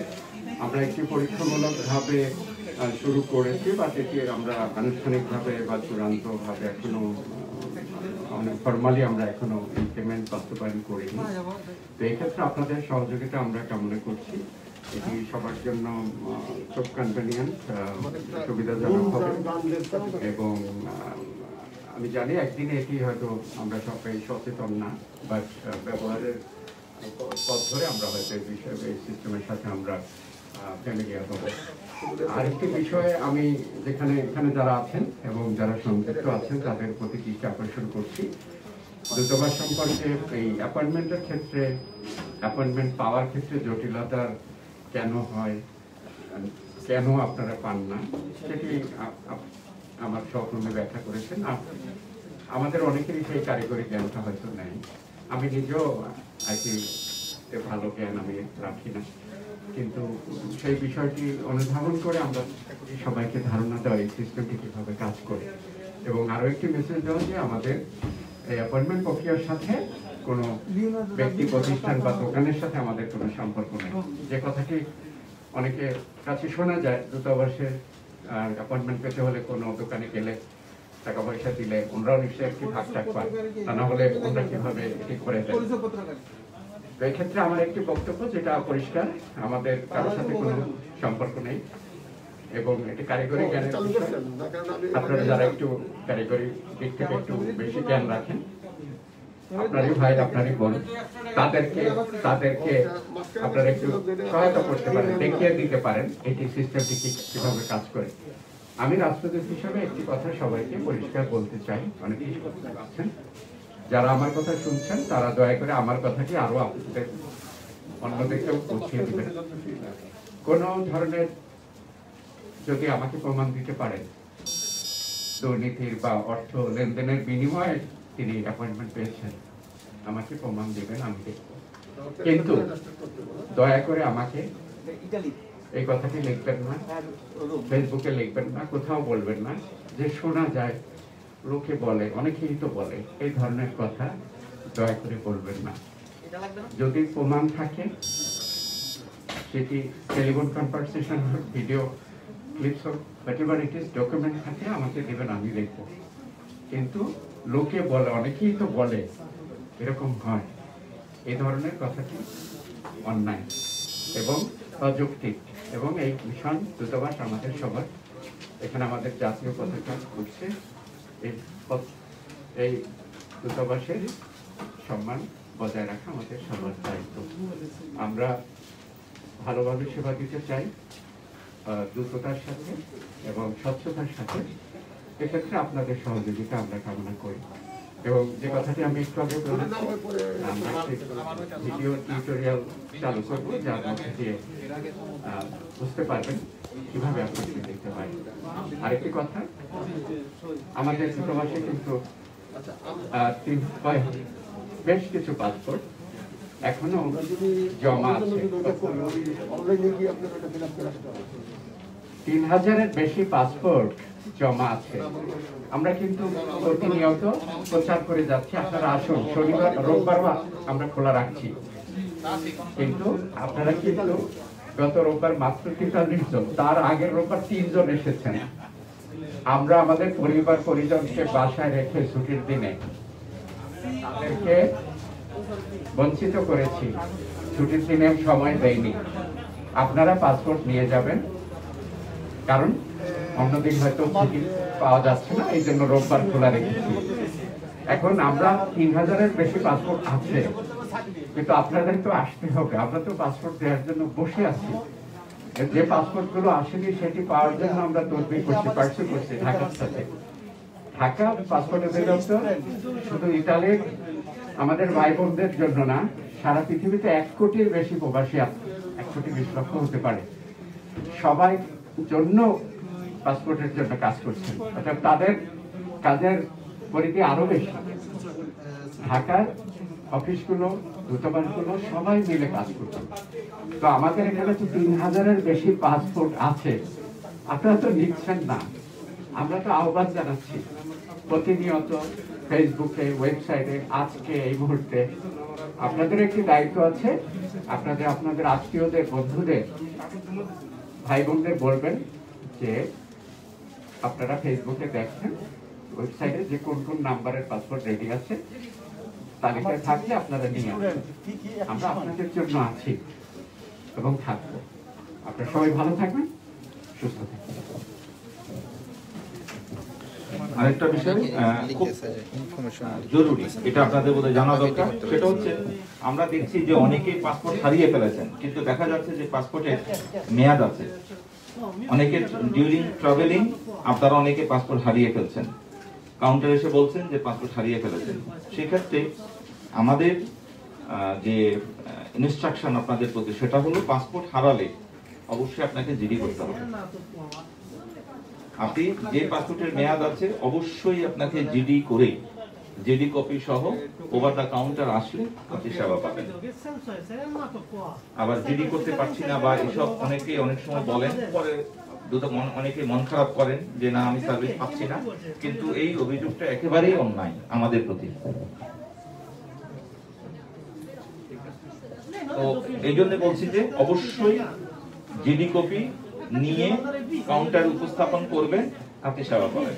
আমরা একটি পরীক্ষামূলকভাবে শুরু করেছি, বা এটি আমরা আনুষ্ঠানিকভাবে বা চূড়ান্তভাবে এখনো অনেক ফর্মালি আমরা এখনো ইমপ্লিমেন্ট বাস্তবায়ন করিনি। তো এক্ষেত্রে আপনাদের সহযোগিতা আমরা কামনা করছি। এটি সবার জন্য খুব কনভেনিয়েন্ট, সুবিধাজনক হবে। এবং আমি জানি একদিনে এটি হয়তো আমরা সবাই সচেতন না, বাট ব্যবহারের পথ ধরে আমরা হয়তো এই বিষয়ে, এই সিস্টেমের সাথে আমরা ফ্যামিলিয়ার হব। আরেকটি বিষয়ে আমি এখানে যারা আছেন এবং যারা সংযুক্ত আছেন তাদের প্রতি দৃষ্টি আকর্ষণ করছি। দূতাবাস সম্পর্কে এই অ্যাপয়েন্টমেন্টের ক্ষেত্রে, অ্যাপয়েন্টমেন্ট পাওয়ার ক্ষেত্রে জটিলতার কেন হয়, কেন আপনারা পান না, সেটি আমার সহকর্মী ব্যাখ্যা করেছেন। আমাদের অনেকেরই সেই কারিগরি জ্ঞানটা হয়তো নেই। আমি নিজেও আইটিতে ভালো জ্ঞান আমি রাখি না, কিন্তু সেই বিষয়টি অনুধাবন করে আমরা সবাইকে ধারণা দেওয়া এই সিস্টেমটি কীভাবে কাজ করে। এবং আরও একটি মেসেজ দেওয়া যে আমাদের এই অ্যাপয়েন্টমেন্ট প্রক্রিয়ার সাথে কোনো ব্যক্তি, প্রতিষ্ঠান বা দোকানের সাথে আমাদের কোনো সম্পর্ক নেই। যে কথাটি অনেকের কাছে শোনা যায়, দূতাবাসের অ্যাপয়েন্টমেন্ট পেতে হলে কোনো দোকানে গেলে টাকা পয়সা দিলে ওনারাও নিশ্চয়ই একটি ভাগ টাক পান, তা না হলে ওনারা কীভাবে এটি করে দেন। তো এক্ষেত্রে আমার একটি বক্তব্য যেটা পরিষ্কার, আমাদের কারোর সাথে কোনো সম্পর্ক নেই এবং এটি কারিগরি জ্ঞানের বিষয়। আপনারা যারা একটু কারিগরি দিক থেকে একটু বেশি জ্ঞান রাখেন, আপনারই ভাই, আপনারই বোন, তাদেরকে আপনারা একটু সহায়তা করতে পারেন, দেখিয়ে দিতে পারেন এটি সিস্টেমটি কিভাবে কাজ করে। আমি রাষ্ট্রদূত হিসাবে একটি কথা সবাইকে পরিষ্কার বলতে চাই, অনেকেই আছেন যারা আমার কথা শুনছেন, তারা দয়া করে আমার কথাটি আরো আপনাদের অন্যদেরকেও পৌঁছিয়ে দিবেন। কোনো ধরনের যদি আমাকে প্রমাণ দিতে পারেন দুর্নীতির বা অর্থ লেনদেনের বিনিময়ে তিনি অ্যাপয়েন্টমেন্ট পেয়েছেন, আমাকে প্রমাণ দেবেন, আমি দেখব। কিন্তু দয়া করে আমাকে এই কথাটি লিখবেন না, ফেসবুকে লিখবেন না, কোথাও বলবেন না যে শোনা যায়, লোকে বলে, অনেকেই তো বলে, এই ধরনের কথা দয়া করে বলবেন না। যদি প্রমাণ থাকে, সেটি টেলিফোন কনভারসেশন হোক, ভিডিও ক্লিপস হোক, হোয়াটএভার ইট ইজ, ডকুমেন্ট থাকে, আমাকে দেবেন, আমি দেখব। কিন্তু লোকে বলে, অনেকেই তো বলে এরকম হয়, এই ধরনের কথাটি অন্যায় এবং অযৌক্তিক। এবং এই মিশন দূতাবাস আমাদের সবার, এখানে আমাদের জাতীয় পতাকা উঠছে, এই দূতাবাসের সম্মান বজায় রাখা আমাদের সবার দায়িত্ব। আমরা ভালোভাবে সেবা দিতে চাই, দ্রুততার সাথে এবং স্বচ্ছতার সাথে। এক্ষেত্রে আপনাদের সহযোগিতা আমরা কামনা করি। এবং যে কথাটি আমি একটু আগে বলেছি, আমরা ভিডিও টিউটোরিয়াল চালু করবো, যার মধ্যে দিয়ে বুঝতে পারবেন কিভাবে আপনাকে দেখতে পারেন। আরেকটি কথা, আমাদের দূতাবাসে কিন্তু বেশ কিছু পাসপোর্ট এখনো জমা আছে। 3000-এর বেশি পাসপোর্ট জমা আছে। আমরা কিন্তু প্রতিনিয়ত প্রচার করে যাচ্ছি, আপনারা আসুন, শনিবার রোববার আমরা খোলা রাখছি। কিন্তু আপনারা কিন্তু গত রোববার মাত্র 43 জন, তার আগের রোববার 3 জন এসেছেন। আমরা আমাদের পরিবার পরিজনকে বাসায় রেখে ছুটির দিনে তাদেরকে বঞ্চিত করেছি, ছুটির দিনে সময় দেয়নি। আপনারা পাসপোর্ট নিয়ে যাবেন, কারণ অন্যদিন হয়তো ছুটি পাওয়া যাচ্ছে না, এই জন্য রোববার খোলা রেখেছি। এখন আমরা 3000-এর বেশি পাসপোর্ট আছে, কিন্তু আপনাদের তো আসতে হবে। আমরা তো পাসপোর্ট দেওয়ার জন্য বসে আছি। যে পাসপোর্ট গুলো আসেনি সেটি পাওয়ার জন্য আমরা তদবির করছি, পার্সু করছি ঢাকার সাথে। ঢাকা পাসপোর্ট অধিদপ্তর শুধু ইতালির আমাদের ভাই বোনদের জন্য না, সারা পৃথিবীতে 1 কোটির বেশি প্রবাসী, 1 কোটি 20 লক্ষ হতে পারে, সবাই জন্য পাসপোর্টের জন্য কাজ করছেন। অর্থাৎ তাদের কাজের পরিধি আরো বেশি। ঢাকার অফিসগুলো, দূতাবাসগুলো সবাই মিলে কাজ করছে। তো আমাদের এখানে তো 3000-এর বেশি পাসপোর্ট আছে, আপনারা তো নিচ্ছেন না। আমরা তো আহ্বান জানাচ্ছি প্রতিনিয়ত ফেসবুকে, ওয়েবসাইটে, আজকে এই মুহূর্তে আপনাদের একটি দায়িত্ব আছে। আপনাদের আত্মীয়দের, বন্ধুদের, ভাই বোনদের বলবেন যে আপনারা ফেসবুকে দেখেন, ওয়েবসাইটে যে কোন কোন নাম্বারের পাসপোর্ট রেডি আছে, তালিকায় থাকলে আপনারা নিয়ে আসুন। আমরা আপনাদের জন্য আছি এবং থাকবো। আপনারা সবাই ভালো থাকবেন, সুস্থ থাকবেন। আরেকটা বিষয় খুব জরুরি, এটা আপনাদের বোধহয় জানা দরকার, সেটা হচ্ছে আমরা দেখছি যে অনেকেই পাসপোর্ট হারিয়ে ফেলেছেন, কিন্তু দেখা যাচ্ছে যে পাসপোর্টের মেয়াদ আছে। অনেকে ডিউরিং ট্রাভেলিং আপনারা অনেকে পাসপোর্ট হারিয়ে ফেলছেন, কাউন্টারে এসে বলছেন যে পাসপোর্ট হারিয়ে ফেলেছেন। সেক্ষেত্রে আমাদের যে ইনস্ট্রাকশন আপনাদের প্রতি, সেটা হলো পাসপোর্ট হারালে অবশ্যই আপনাকে জিডি করতে হবে। আপনি যে পাসপোর্টের মেয়াদ আছে অবশ্যই আপনাকে জিডি করে, জিডি কপি সহ ওভার দ্য কাউন্টার আসলে আপনি সেবা পাবেন। আবার জিডি করতে পারছি না বা এসব অনেকে অনেক সময় বলেন, পরে অনেকে মন খারাপ করেন যে না আমি সার্ভিস পাচ্ছি না, কিন্তু এই অভিযোগটা একেবারেই অন্যায় আমাদের প্রতি। তো এই জন্য বলছি যে অবশ্যই জিডি কপি নিয়ে কাউন্টার উপস্থাপন করবেন, আপনি সেবা পাবেন।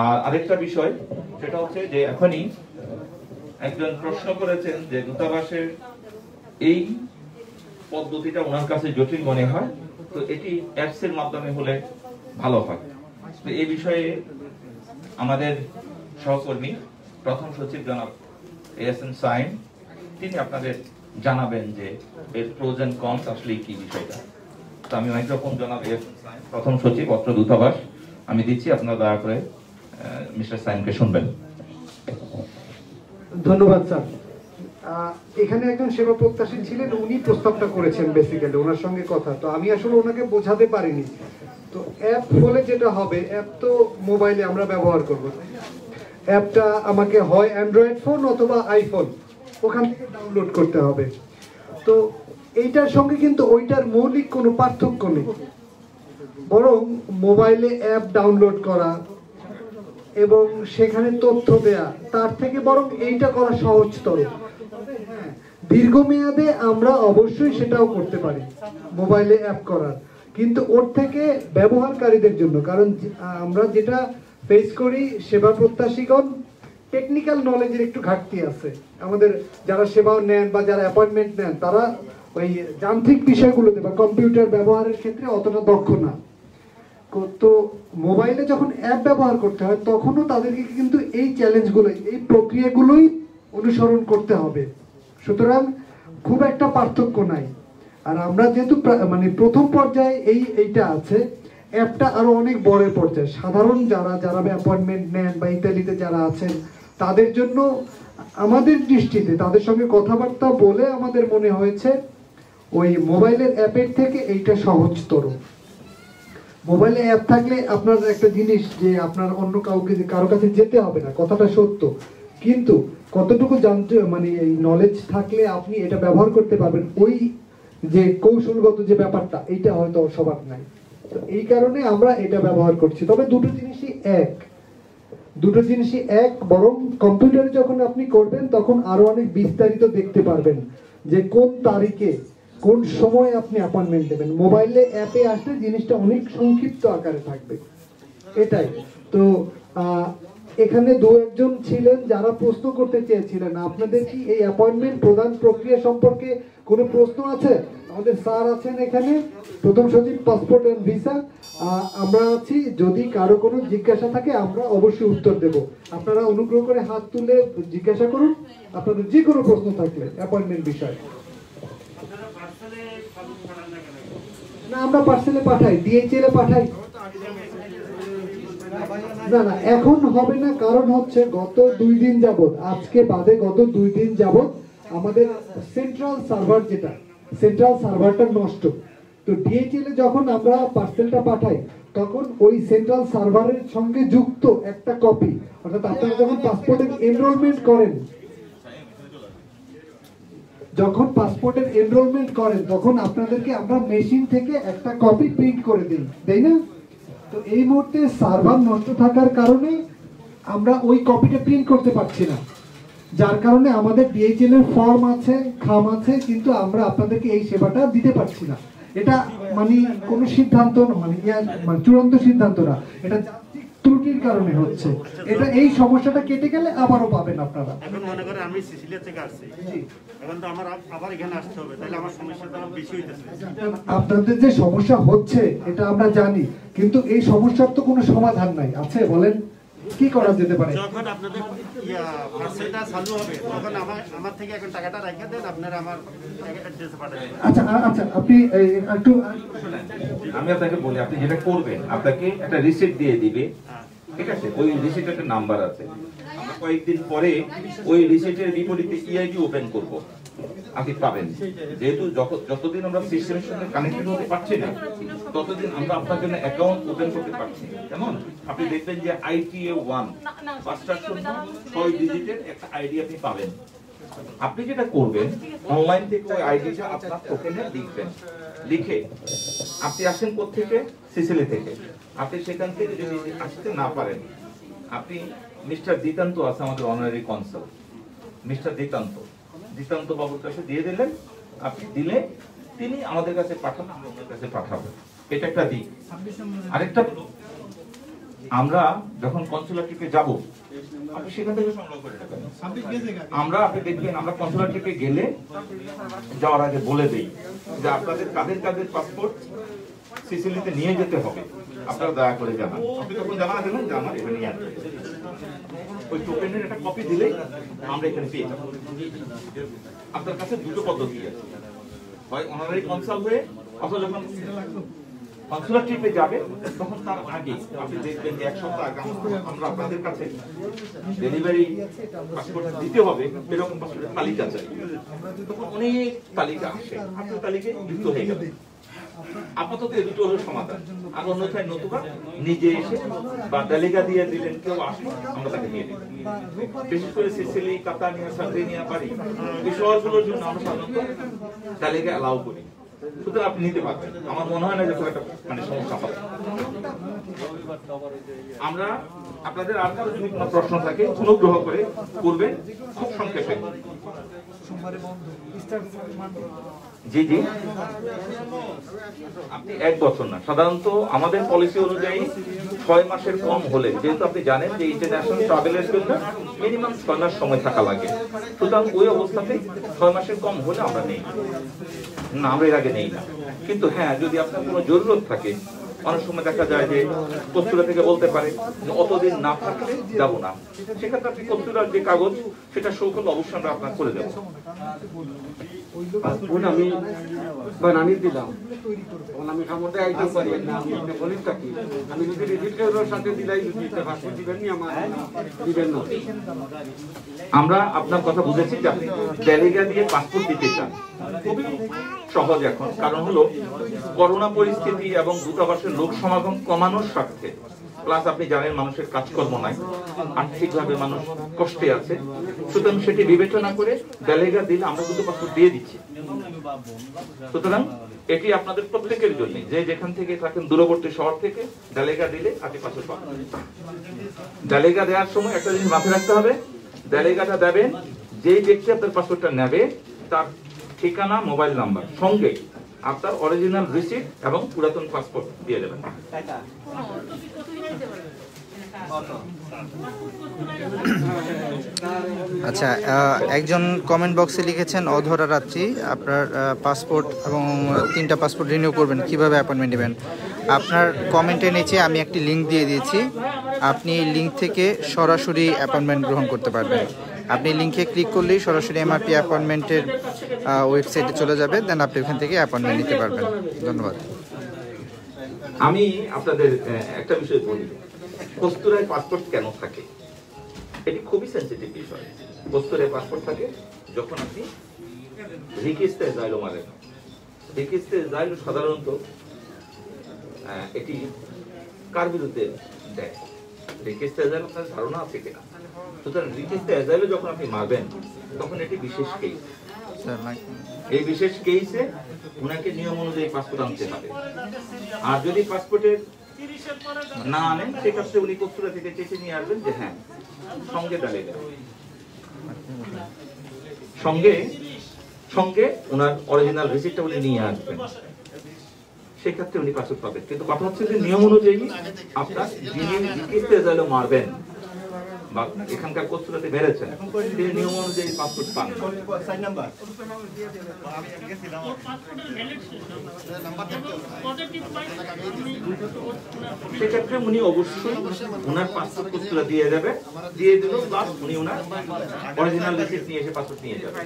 আর আরেকটা বিষয়, সেটা হচ্ছে যে এখনই একজন প্রশ্ন করেছেন যে দূতাবাসের এই পদ্ধতিটা ওনার কাছে জটিল মনে হয়, তো এটি অ্যাপস এর মাধ্যমে হলে ভালো হয়। তো এই বিষয়ে আমাদের সহকর্মী প্রথম সচিব জনাব এএসএম সাইন, তিনি আপনাদের জানাবেন যে এর প্রোজ এন্ড কনস আসলে কি বিষয়টা। তো আমি মাইক্রোফোন জনাব এএসএম সাইন, প্রথম সচিব অত্র দূতাবাস, আমি দিচ্ছি, আপনারা দয়া করে মিস্টার সাইনকে শুনবেন। ধন্যবাদ স্যার। এখানে একজন সেবা প্রত্যাশী ছিলেন, উনি প্রস্তাবটা করেছেন বেসিক্যালি, ওনার সঙ্গে কথা। তো আমি আসলে ওনাকে বোঝাতে পারিনি। তো অ্যাপ বলে যেটা হবে, অ্যাপ তো মোবাইলে আমরা ব্যবহার করব। অ্যাপটা আমাকে হয় অ্যান্ড্রয়েড ফোন অথবা আইফোন, ওখান থেকে ডাউনলোড করতে হবে। তো এইটার সঙ্গে কিন্তু ওইটার মৌলিক কোনো পার্থক্য নেই, বরং মোবাইলে অ্যাপ ডাউনলোড করা এবং সেখানে তথ্য দেয়া, তার থেকে বরং এইটা করা সহজতর। দীর্ঘমেয়াদে আমরা অবশ্যই সেটাও করতে পারি, মোবাইলে অ্যাপ করার, কিন্তু ওর থেকে ব্যবহারকারীদের জন্য, কারণ আমরা যেটা ফেস করি সেবা প্রত্যাশীগণ টেকনিক্যাল নলেজের একটু ঘাটতি আছে। আমাদের যারা সেবা নেন বা যারা অ্যাপয়েন্টমেন্ট নেন তারা ওই যান্ত্রিক বিষয়গুলোতে বা কম্পিউটার ব্যবহারের ক্ষেত্রে অতটা দক্ষ না। তো মোবাইলে যখন অ্যাপ ব্যবহার করতে হয় তখনও তাদেরকে কিন্তু এই চ্যালেঞ্জগুলোই, এই প্রক্রিয়াগুলোই অনুসরণ করতে হবে। সুতরাং খুব একটা পার্থক্য নাই। আর আমরা যেহেতু মানে প্রথম পর্যায়ে এইটা আছে, অ্যাপটা আরো অনেক বড় পর্যায়ে সাধারণ যারা অ্যাপয়েন্টমেন্ট নেন বা ইত্যাদিতে যারা আছেন তাদের জন্য আমাদের দৃষ্টিতে তাদের সঙ্গে কথাবার্তা বলে আমাদের মনে হয়েছে ওই মোবাইলের অ্যাপের থেকে এইটা সহজতর। মোবাইলে অ্যাপ থাকলে আপনার একটা জিনিস যে আপনার অন্য কারো কাছে যেতে হবে না, কথাটা সত্য, কিন্তু কতটুকু জানতে মানে এই নলেজ থাকলে আপনি এটা ব্যবহার করতে পারবেন, ওই যে কৌশলগত যে ব্যাপারটা এইটা হয়তো সবার নাই। তো এই কারণে আমরা এটা ব্যবহার করছি। তবে দুটো জিনিসই এক, বরং কম্পিউটারে যখন আপনি করবেন তখন আরো অনেক বিস্তারিত দেখতে পারবেন যে কোন তারিখে কোন সময় আপনি অ্যাপয়েন্টমেন্ট দেবেন। মোবাইলে অ্যাপে আসলে জিনিসটা অনেক সংক্ষিপ্ত আকারে থাকবে, এটাই। তো এখানে দু একজন ছিলেন যারা প্রশ্ন করতে চেয়েছিলেন। আপনাদের কি এই অ্যাপয়েন্টমেন্ট প্রদান প্রক্রিয়া সম্পর্কে কোনো প্রশ্ন আছে? আমাদের স্যার আছেন এখানে, প্রথম সচিব পাসপোর্ট এন্ড ভিসা, আমরা আছি। যদি কারো কোনো জিজ্ঞাসা থাকে আমরা অবশ্যই উত্তর দেব। আপনারা অনুগ্রহ করে হাত তুলে জিজ্ঞাসা করুন আপনাদের যে কোনো প্রশ্ন থাকলে অ্যাপয়েন্টমেন্ট বিষয়ে। না, আমরা পার্সেলে পাঠাই, ডিএইচএল এ পাঠাই। না এখন হবে না, কারণ হচ্ছে গত 2 দিন যাবত, আজকে বাদে গত 2 দিন যাবত আমাদের সেন্ট্রাল সার্ভারটা নষ্ট। তো ডিএইচএল এ যখন আমরা পার্সেলটা পাঠাই তখন ওই সেন্ট্রাল সার্ভারের সঙ্গে যুক্ত একটা কপি, অর্থাৎ আপনারা যখন পাসপোর্টের এনরোলমেন্ট করেন তখন আপনাদেরকে আমরা মেশিন থেকে একটা কপি প্রিন্ট করে দিই, তাই না? তো এই মুহূর্তে সার্ভার নষ্ট থাকার কারণে আমরা ওই কপিটা প্রিন্ট করতে পারছি না, যার কারণে আমাদের ডিএইচএল এর ফর্ম আছে, খাম আছে, কিন্তু আমরা আপনাদেরকে এই সেবাটা দিতে পারছি না। এটা মানে কোনো সিদ্ধান্ত মানে চূড়ান্ত সিদ্ধান্ত না, এটা যান্ত্রিক ত্রুটির কারণে হচ্ছে। এটা এই সমস্যাটা কেটে গেলে আবারও পাবেন আপনারা। এখন মনে করেন আমি সিসিলিয়া থেকে আসছি, এখন তো আমার আবার এখানে আসতে হবে, তাহলে আমার সমস্যাটা বেশি হইতেছে। আপনাদের যে সমস্যা হচ্ছে এটা আমরা জানি, কিন্তু এই সমস্যার তো কোনো সমাধান নাই, আছে? বলেন কি করা যেতে পারে? যখন আপনাদের পার্সেলটা চালু হবে তখন আমার থেকে এখন টাকাটা রেখে দেন, আপনারা আমার অ্যাড্রেসে পাঠাবেন। আচ্ছা আপনি একটু আমি আপনাকে বলি, আপনি যেটা করবেন আপনাকে একটা রিসিপ্ট দিয়ে দিবে, ঠিক আছে? ওই রিসিপ্টের একটা নাম্বার আছে, আমরা কয়েকদিন পরে ওই রিসিপ্টের বিপরীতে ইআইডি ওপেন করব, আপনি পাবেন। যেহেতু যতদিন আমরা সিস্টেমের সঙ্গে কানেক্টেড হতে পারছি না ততদিন আমরা আপনার জন্য অ্যাকাউন্ট ওপেন করতে পারছি। যেমন আপনি দেখবেন যে ITA1 5 ডিজিটের একটা আইডি আপনি পাবেন। আপনি যেটা করবেন অনলাইন থেকে ওই আইডিটা আপনার টোকেনে লিখবেন, লিখে আপনি আসেন কোত্থেকে? সিসিলি থেকে। আপনি সেখান থেকে যদি আসতে না পারেন, আপনি মিস্টার দিতান্ত আছে আমাদের অনারারি কনসাল, মিস্টার দিতান্ত বাবুর কাছে দিয়ে দিলেন। আপনি দিলে তিনি আমাদের কাছে পাঠাবেন, আমাদের কাছে পাঠাবেন। এটা একটা দিক। আরেকটা, আমরা যখন কনসুলেটে যাব আপনি সেখান থেকে সংগ্রহ করে রাখবেন। আপনি দেখবেন আমরা কনসুলেটে গেলে যাওয়ার আগে বলে দেই যে আপনাদের কাদের পাসপোর্ট সিসিলিতে নিয়ে যেতে হবে, আপনারা দয়া করে জানান। আপনি তখন জানা দেবেন যে আমার এখানে নিয়ে আসবে, ওই টোকেনের একটা কপি দিলেই আমরা এখানে পেয়ে যাবো। আপনার কাছে দুটো পদ্ধতি আছে, হয় অনারারি কনসাল হয়ে, অথবা যখন কনসুলার ট্রিপে যাবে তখন তার আগে আপনি দেখবেন যে 1 সপ্তাহ আগে আমরা আপনাদের কাছে ডেলিভারি পাসপোর্ট দিতে হবে এরকম পাসপোর্টের তালিকা চাই। তখন অনেক তালিকা আসে, আপনার তালিকায় যুক্ত হয়ে যাবে। আপাতত এই দুটো হলো সমাধান। আর অন্যথায় নতুবা নিজে এসে বা তালিকা দিয়ে দিলেন, কেউ আসলো আমরা তাকে দিয়ে দিই। বিশেষ করে সিসিলি, কাতানিয়া, সার্ডিনিয়া, বাড়ি এই শহরগুলোর জন্য আমরা সাধারণত তালিকা অ্যালাউ করি। সুতরাং আপনি নিতে পারবেন। আমার মনে হয় না যে খুব একটা সমস্যা হবে। আমরা আপনাদের আর কারো যদি কোনো প্রশ্ন থাকে অনুগ্রহ করে করবেন, খুব সংক্ষেপে। জি জি, আপনি 1 বছর না, সাধারণত আমাদের পলিসি অনুযায়ী 6 মাসের কম হলে, যেহেতু আপনি জানেন যে ইন্টারন্যাশনাল ট্রাভেলের জন্য মিনিমাম 6 মাস সময় থাকা লাগে, সুতরাং ওই অবস্থাতে 6 মাসের কম হলে আমরা নেই না, আমরা এর আগে নেই না। কিন্তু হ্যাঁ, যদি আপনার কোনো জরুরত থাকে, অনেক সময় দেখা যায় যে কস্তুরা থেকে বলতে পারে যে অতদিন না থাকলে যাব না, সেক্ষেত্রে আপনি কস্তুরার যে কাগজ সেটা শো করলে অবশ্যই আমরা আপনার করে দেবো। আমি বানানি দিলাম, আমি খামতে আইতে পারি না, আমি বলিস থাকি, আমি যদি রেজিস্ট্রারের সাথে দিলাই যদি পাসপোর্ট দিবেন নি, আমার দিবেন না। আমরা আপনার কথা বুঝেছি যে আপনি ডেলিগা দিয়ে পাসপোর্ট দিতে চান, খুবই সহজ এখন, কারণ হলো করোনা পরিস্থিতি এবং দূতাবাসের লোক সমাগম কমানোর স্বার্থে, প্লাস আপনি জানেন মানুষের কাজকর্ম নাই, আর্থিকভাবে মানুষ কষ্টে আছে, সুতরাং সেটি বিবেচনা করে ডেলিগা দিলে আমরা কিন্তু পাসপোর্ট দিয়ে দিচ্ছি। সুতরাং এটি আপনাদের প্রত্যেকের জন্য, যে যেখান থেকে থাকেন দূরবর্তী শহর থেকে ডেলিগা দিলে আপনি পাসপোর্ট পাবেন। ডেলিগা দেওয়ার সময় একটা জিনিস মাথায় রাখতে হবে, ডেলিগাটা দেবেন যেই ব্যক্তি আপনার পাসপোর্টটা নেবে তার ঠিকানা, মোবাইল নাম্বার সঙ্গে আপনার অরিজিনাল রিসিপ্ট এবং পুরাতন পাসপোর্ট দিয়ে দেবেন। আচ্ছা, একজন কমেন্ট বক্সে লিখেছেন অধরা রাত্রি, আপনার পাসপোর্ট এবং 3টা পাসপোর্ট রিনিউ করবেন, কিভাবে অ্যাপয়েন্টমেন্ট নেবেন? আপনার কমেন্টের নিচে আমি একটি লিঙ্ক দিয়ে দিয়েছি, আপনি এই লিঙ্ক থেকে সরাসরি অ্যাপয়েন্টমেন্ট গ্রহণ করতে পারবেন। আপনি লিঙ্কে ক্লিক করলেই সরাসরি এমআরপি অ্যাপয়েন্টমেন্টের ওয়েবসাইটে চলে যাবে, দেন আপনি ওখান থেকে অ্যাপয়েন্টমেন্ট নিতে পারবেন। ধন্যবাদ। আমি আপনাদের একটা বিষয় বলি, কস্তুরায় পাসপোর্ট কেন থাকে, এটি খুবই সেন্সিটিভ বিষয়। কস্তুরায় পাসপোর্ট থাকে যখন আপনি রিকিস্তে জাইলো মারেন। রিকিস্তে জাইলো সাধারণত এটি কার বিরুদ্ধে দেয়, রিকিস্তে জাইলো আপনার ধারণা আছে কিনা? সুতরাং রিকিস্তে জাইলো যখন আপনি মারবেন তখন এটি বিশেষ কেস, এই বিশেষ কেসে ওনাকে নিয়ম অনুযায়ী পাসপোর্ট আনতে হবে। আর যদি পাসপোর্টের না আনেন সেক্ষেত্রে উনি কস্তুরা থেকে চেঁচে নিয়ে আসবেন যে হ্যাঁ সঙ্গে ডেলিগা, সঙ্গে সঙ্গে ওনার অরিজিনাল রিসিপ্টটা উনি নিয়ে আসবেন, সেক্ষেত্রে উনি পাসপোর্ট পাবেন। কিন্তু কথা হচ্ছে যে নিয়ম অনুযায়ী আপনার যিনি রিকিস্তে জাইলো মারবেন বা এখানকার কস্তুরাতে মেরেছেন তিনি নিয়ম অনুযায়ী পাসপোর্ট পান। সেক্ষেত্রে উনি অবশ্যই ওনার পাসপোর্ট কস্তুরা দিয়ে যাবে, দিয়ে দিল, প্লাস উনি ওনার অরিজিনাল রিসিপ্ট নিয়ে এসে পাসপোর্ট নিয়ে যাবে।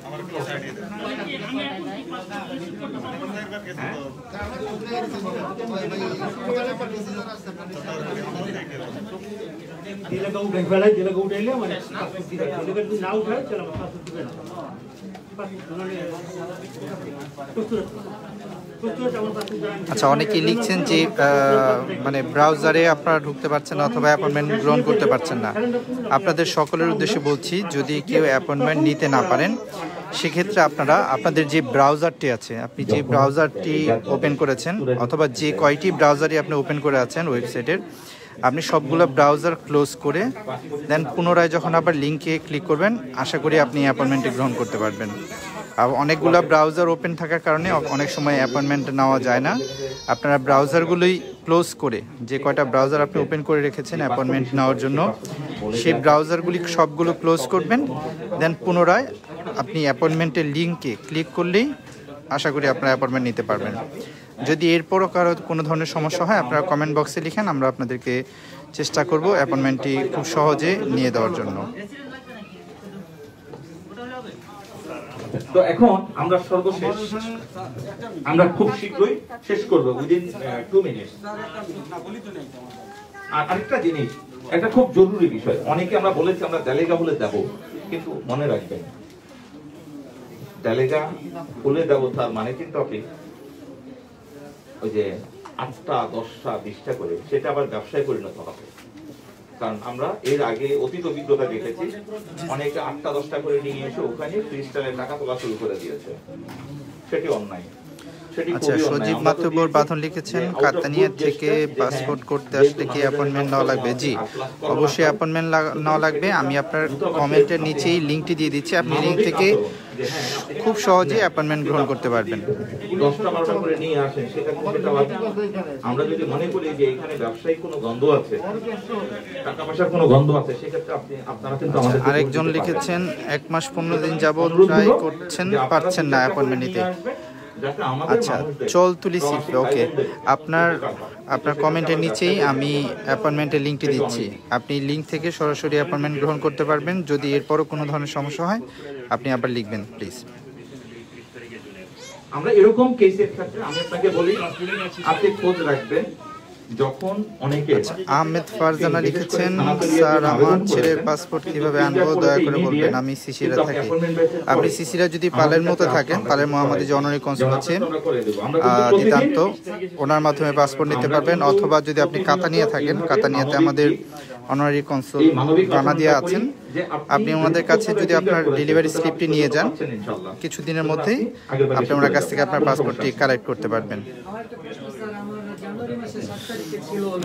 আচ্ছা, অনেকেই লিখছেন যে মানে ব্রাউজারে আপনারা ঢুকতে পারছেন না অথবা অ্যাপয়েন্টমেন্ট গ্রহণ করতে পারছেন না। আপনাদের সকলের উদ্দেশ্যে বলছি, যদি কেউ অ্যাপয়েন্টমেন্ট নিতে না পারেন সেক্ষেত্রে আপনারা আপনাদের যে ব্রাউজারটি আছে, আপনি যে ব্রাউজারটি ওপেন করেছেন অথবা যে কয়টি ব্রাউজারই আপনি ওপেন করে আছেন ওয়েবসাইটের, আপনি সবগুলো ব্রাউজার ক্লোজ করে দেন পুনরায় যখন আবার লিঙ্কে ক্লিক করবেন, আশা করি আপনি অ্যাপয়েন্টমেন্টটি গ্রহণ করতে পারবেন। আর অনেকগুলো ব্রাউজার ওপেন থাকার কারণে অনেক সময় অ্যাপয়েন্টমেন্ট নেওয়া যায় না। আপনারা ব্রাউজারগুলোই ক্লোজ করে, যে কয়টা ব্রাউজার আপনি ওপেন করে রেখেছেন অ্যাপয়েন্টমেন্ট নেওয়ার জন্য, সেই ব্রাউজারগুলি সবগুলো ক্লোজ করবেন, দেন পুনরায় আপনি অ্যাপয়েন্টমেন্টের লিঙ্কে ক্লিক করলেই আশা করি আপনারা অ্যাপয়েন্টমেন্ট নিতে পারবেন। যদি এরপরও কারো কোনো ধরনের সমস্যা হয় আপনারা কমেন্ট বক্সে লিখেন, আমরা আপনাদেরকে চেষ্টা করব অ্যাপয়েন্টমেন্টটি খুব সহজে নিয়ে দেওয়ার জন্য। তো এখন আমরা সর্বশেষ, আমরা খুব শীঘ্রই শেষ করবো, উইদিন 2 মিনিট। আর আরেকটা জিনিস, একটা খুব জরুরি বিষয়, অনেকে আমরা বলেছি আমরা ডেলিগা বলে দেব, কিন্তু মনে রাখবেন ডেলিগা বলে দেব তার মানে কিন্তু আপনি ওই যে 8টা 10টা 20টা করে সেটা আবার ব্যবসায় পরিণত হবে। কারণ আমরা এর আগে অতীত অভিজ্ঞতা দেখেছি, অনেকে 8টা 10টা করে নিয়ে এসে ওখানে ক্রিস্টালের টাকা তোলা শুরু করে দিয়েছে, সেটি অন্যায়। সেটি আচ্ছা, খুবই অন্যায়। সজীব আমরা তো মাতুব্বর দিয়েছি বাঁধন লিখেছেন যে out of কাতানিয়া good থেকে gesture যে পাসপোর্ট হ্যাঁ, করতে যেহেতু আসলে কি আমাদের অ্যাপয়েন্টমেন্ট নেওয়া লাগবে? জি, plus করোনা অবশ্যই হয়, অ্যাপয়েন্টমেন্ট নেওয়া লাগবে। আমি আপনার কমেন্টের নিচেই লিঙ্কটি দিয়ে দিচ্ছি, আপনি লিঙ্ক মানবিক থেকে আচরণ, যে হ্যাঁ, আপনি খুব সহজেই অ্যাপয়েন্টমেন্ট গ্রহণ করতে পারবেন। 10টা-12টা করে নিয়ে আসেন, সেটা আমরা যদি মনে করি যে এখানে ব্যবসায়িক কোনো গন্ধ আছে, টাকা পয়সার কোনো গন্ধ আছে, সেক্ষেত্রে আপনারা কিন্তু আমাদের আরেকজন লিখেছেন 1 মাস 15 দিন যাবত ট্রাই করছেন, পারছেন না অ্যাপয়েন্টমেন্ট নিতে। আচ্ছা, চল তুলি সিফ, ওকে। আপনার কমেন্টের নিচেই আমি অ্যাপয়েন্টমেন্টের লিঙ্কটি দিচ্ছি, আপনি লিঙ্ক থেকে সরাসরি অ্যাপয়েন্টমেন্ট গ্রহণ করতে পারবেন। যদি এরপরও কোনো ধরনের সমস্যা হয় আপনি আবার লিখবেন প্লিজ। আমরা এরকম কেসের ক্ষেত্রে আমি আপনাকে বলি, আপনি খোঁজ রাখবেন যখন অনেকে আহমেদ ফারজানা লিখেছেন, স্যার আমার ছেলের পাসপোর্ট কিভাবে আনবো দয়া করে বলবেন, আমি সিসিরা থাকি। আপনি সিসিরা যদি পালের মতো থাকেন, পালের মোহাম্মদী যে অনারি কনসুল আছে দিতান্ত, ওনার মাধ্যমে পাসপোর্ট নিতে পারবেন। অথবা যদি আপনি কাতানিয়া থাকেন, কাতানিয়াতে আমাদের অনারি কনসুল বানাদিয়া আছেন, আপনি ওনাদের কাছে যদি আপনার ডেলিভারি স্লিপটি নিয়ে যান, কিছুদিনের মধ্যেই আপনি ওনার কাছ থেকে আপনার পাসপোর্টটি কালেক্ট করতে পারবেন।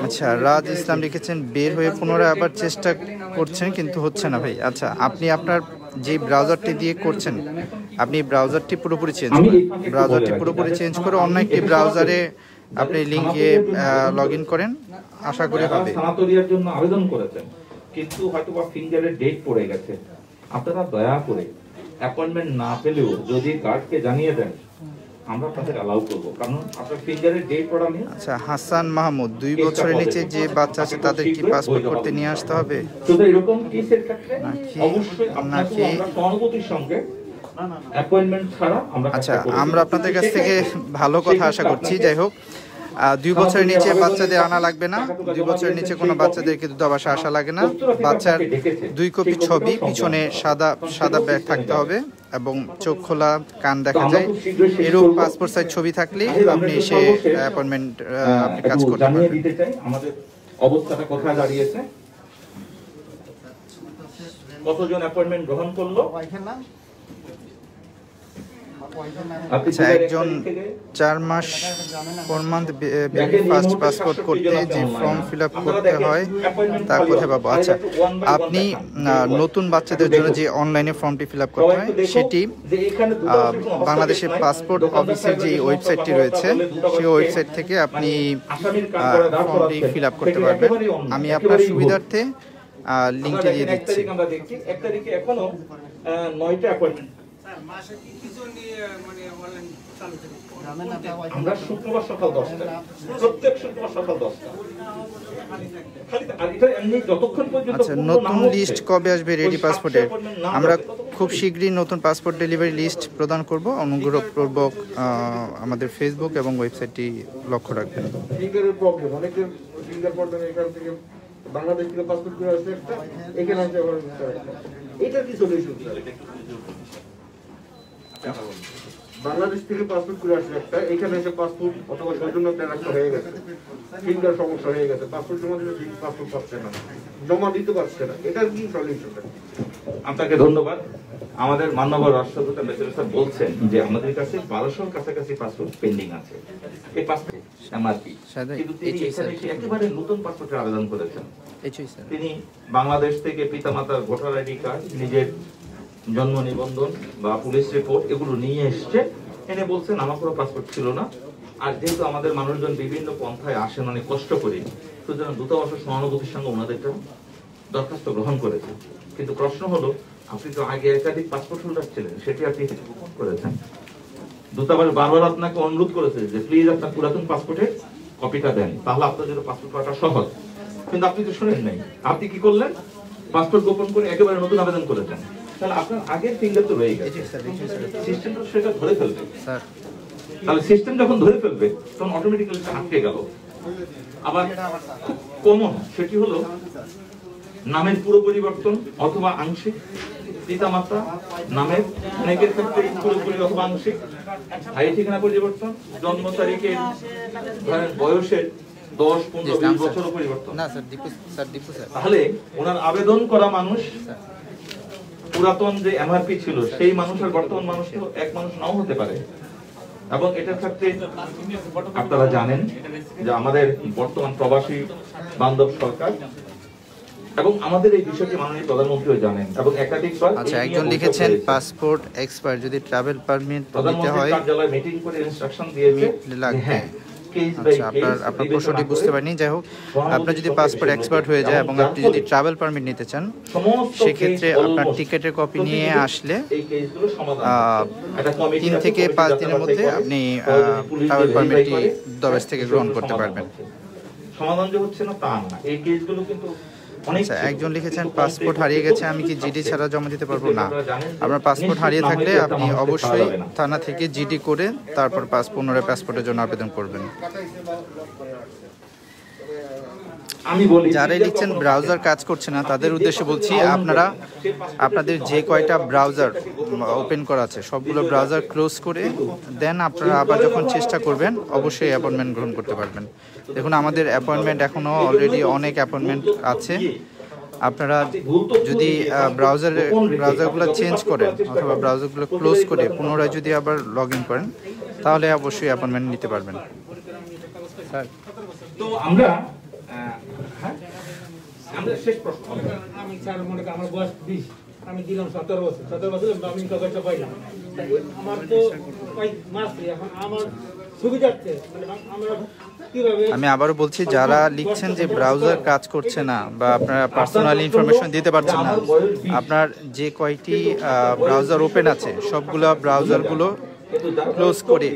আচ্ছা, রাজ ইসলাম লিখেছেন বের হয়ে পুনরায় আবার চেষ্টা করছেন কিন্তু হচ্ছে না ভাই। আচ্ছা, আপনি আপনার যে ব্রাউজারটি দিয়ে করছেন, আপনি ব্রাউজারটি পুরোপুরি চেঞ্জ করে অন্য একটি ব্রাউজারে আপনি লিঙ্কে লগ ইন করেন, আশা করি হবে। সানাতরিয়ার জন্য আবেদন করেছেন কিন্তু হয়তো বা ফিঙ্গারের ডেট পড়ে গেছে, আপনারা দয়া করে অ্যাপয়েন্টমেন্ট না পেলেও যদি গার্ডকে জানিয়ে দেন, আমরা আপনাদের অ্যালাউ করব, কারণ আপনার ফিঙ্গারের ডেট পড়া নেই। আচ্ছা, হাসান মাহমুদ, 2 বছরের নিচে যে বাচ্চা আছে তাদের কি পাসপোর্ট করতে নিয়ে আসতে হবে? শুধু এরকম কেসের ক্ষেত্রে অবশ্যই আপনাকে আমরা সহানুভূতির সঙ্গে অ্যাপয়েন্টমেন্ট ছাড়া আমরা। আচ্ছা, আমরা আপনাদের কাছ থেকে ভালো কথা আশা করছি। যাই হোক, 2 বছরের নিচে বাচ্চাদের আনা লাগবে না, 2 বছরের নিচে কোনো বাচ্চাদেরকে দূতাবাসে আসা লাগে না। বাচ্চার 2 কপি ছবি, পিছনে সাদা ব্যাগ থাকতে হবে এবং চোখ খোলা, কান দেখা যায়, এরূপ পাসপোর্ট সাইজ ছবি থাকলে আপনি এসে অ্যাপয়েন্টমেন্ট আপনি কাজ করতে পারবেন। আমাদের অবস্থাটা কোথায় দাঁড়িয়েছে, কতজন অ্যাপয়েন্টমেন্ট গ্রহণ করলো। আচ্ছা, একজন 4 মাস পর মান্থ ফার্স্ট পাসপোর্ট করতে যে ফর্ম ফিল আপ করতে হয় তা কোথায় পাবো? আচ্ছা, আপনি নতুন বাচ্চাদের জন্য যে অনলাইনে ফর্মটি ফিল আপ করতে হয়, সেটি বাংলাদেশের পাসপোর্ট অফিসের যে ওয়েবসাইটটি রয়েছে, সেই ওয়েবসাইট থেকে আপনি ফর্মটি ফিল আপ করতে পারবেন। আমি আপনার সুবিধার্থে লিঙ্কটি দিয়ে দিচ্ছি। আমরা দেখছি 1 তারিখে এখনো 9টা অ্যাপয়েন্টমেন্ট আমরা শুক্রবার সকাল 10টা, প্রত্যেক শুক্রবার সকাল 10টা। আচ্ছা, নতুন লিস্ট কবে আসবে রেডি পাসপোর্টের? আমরা খুব শীঘ্রই নতুন পাসপোর্ট ডেলিভারি লিস্ট প্রদান করব, অনুগ্রহপূর্বক আমাদের ফেসবুক এবং ওয়েবসাইটটি লক্ষ্য রাখবেন। ফিঙ্গারের প্রবলেম, অনেকের ফিঙ্গার প্রবলেম, এখান থেকে বাংলাদেশ থেকে পাসপোর্ট করে আসছে একটা, এখানে আসছে আবার এটা কি সলিউশন স্যার? বাংলাদেশ থেকে পাসপোর্ট করে আসছে একটা, এখানে এসে পাসপোর্ট অথবা সৌজন্যতা রাখতে হয়ে গেছে, ফিঙ্গার সমস্যা হয়ে গেছে, পাসপোর্ট জমা দিলে পাসপোর্ট পাচ্ছে না, জমা দিতে পারছে না, এটার কি সলিউশন? আপনাকে ধন্যবাদ। আমাদের মাননীয় রাষ্ট্রদূত মেসেজ স্যার বলছেন যে আমাদের কাছে 1200-র কাছাকাছি পাসপোর্ট পেন্ডিং আছে। এই পাসপোর্ট এমআরপি, কিন্তু তিনি এখানে এসে একেবারে নতুন পাসপোর্টের আবেদন করেছেন। তিনি বাংলাদেশ থেকে পিতামাতার ভোটার আইডি কার্ড, নিজের জন্ম নিবন্ধন বা পুলিশ রিপোর্ট এগুলো নিয়ে এসছে, এনে বলছেন আমার কোনো পাসপোর্ট ছিল না। আর যেহেতু আমাদের মানুষজন বিভিন্ন পন্থায় আসেন অনেক কষ্ট করে, সুতরাং দূতাবাসের সহানুভূতির সঙ্গে ওনাদেরটা দরখাস্ত গ্রহণ করেছে। কিন্তু প্রশ্ন হলো, আপনি তো আগে একাধিক পাসপোর্ট হোল্ডার ছিলেন, সেটি আপনি গোপন করেছেন। দূতাবাস বারবার আপনাকে অনুরোধ করেছে যে প্লিজ আপনার পুরাতন পাসপোর্টের কপিটা দেন, তাহলে আপনার জন্য পাসপোর্ট পাওয়াটা সহজ। কিন্তু আপনি তো শুনেন নাই, আপনি কি করলেন? পাসপোর্ট গোপন করে একেবারে নতুন আবেদন করেছেন। তাহলে আপনার আগের ফিঙ্গার তো রয়ে গেছে, সিস্টেম তো সেটা ধরে ফেলবে। তাহলে সিস্টেম যখন ধরে ফেলবে তখন অটোমেটিক্যালি আটকে গেল। আবার খুব কমন সেটি হলো নামের পুরো পরিবর্তন অথবা আংশিক, পিতামাতা নামের অনেকের ক্ষেত্রে পুরোপুরি অথবা আংশিক, স্থায়ী ঠিকানা পরিবর্তন, জন্ম তারিখের ধরেন বয়সের 10-15-20 বছর পরিবর্তন। তাহলে ওনার আবেদন করা মানুষ পুরাতন যে এমআরপি ছিল সেই মানুষ আর বর্তমান মানুষ তো এক মানুষ নাও হতে পারে। এবং এটার ক্ষেত্রে আপনারা জানেন যে আমাদের বর্তমান প্রবাসী বান্ধব সরকার এবং আমাদের এই বিষয়টি মাননীয় প্রধানমন্ত্রীও জানেন এবং একাধিকবার আচ্ছা, একজন লিখেছেন পাসপোর্ট এক্সপায়ার, যদি ট্রাভেল পারমিট দিতে প্রধানমন্ত্রীর হয় কার্যালয়ে মিটিং করে ইনস্ট্রাকশন দিয়েছে লাগবে। হ্যাঁ কেস বাই আচ্ছা, কেস আপনার প্রশ্নটি বুঝতে পারিনি। যাই হোক, আপনার যদি পাসপোর্ট এক্সপায়ার্ড হয়ে যায় এবং আপনি যদি ট্রাভেল পারমিট নিতে চান, সেক্ষেত্রে আপনার টিকেটের কপি নিয়ে আসলে এই কেসগুলো সমাধান 3 থেকে 5 দিনের মধ্যে আপনি ট্রাভেল পারমিটটি দরবেশ থেকে গ্রহণ করতে পারবেন। সমাধান যে হচ্ছে না তা না, এই কেসগুলো কিন্তু অনেক আচ্ছা, একজন লিখেছেন পাসপোর্ট হারিয়ে গেছে, আমি কি জিডি ছাড়া জমা দিতে পারবো? না, আপনার পাসপোর্ট হারিয়ে থাকলে আপনি অবশ্যই থানা থেকে জিডি করে তারপর পুনরায় পাসপোর্টের জন্য আবেদন করবেন। আমি বলি যারাই লিখছেন ব্রাউজার কাজ করছে না, তাদের উদ্দেশ্যে বলছি, আপনারা আপনাদের যে কয়টা ব্রাউজার ওপেন করা আছে সবগুলো ব্রাউজার ক্লোজ করে দেন আপনারা আবার যখন চেষ্টা করবেন অবশ্যই অ্যাপয়েন্টমেন্ট গ্রহণ করতে পারবেন। দেখুন, আমাদের অ্যাপয়েন্টমেন্ট এখনও অলরেডি অনেক অ্যাপয়েন্টমেন্ট আছে। আপনারা যদি ব্রাউজারগুলো চেঞ্জ করেন অথবা ব্রাউজারগুলো ক্লোজ করে পুনরায় যদি আবার লগ ইন করেন, তাহলে অবশ্যই অ্যাপয়েন্টমেন্ট নিতে পারবেন। স্যার, তো আমরা শেষ প্রশ্ন। আমি স্যার মনে করি আমার বয়স 20, আমি দিলাম 17 বছর, 17 বছর নমিনি কাগজটা পাইলাম। আমার তো মাস এখন আমার সুবিধার্থে মানে আমরা কিভাবে, আমি আবারও বলছি, যারা লিখছেন যে ব্রাউজার কাজ করছে না বা আপনারা পার্সোনাল ইনফরমেশন দিতে পারছেন না, আপনার যে কয়টি ব্রাউজার ওপেন আছে সবগুলো ব্রাউজারগুলো ক্লোজ করে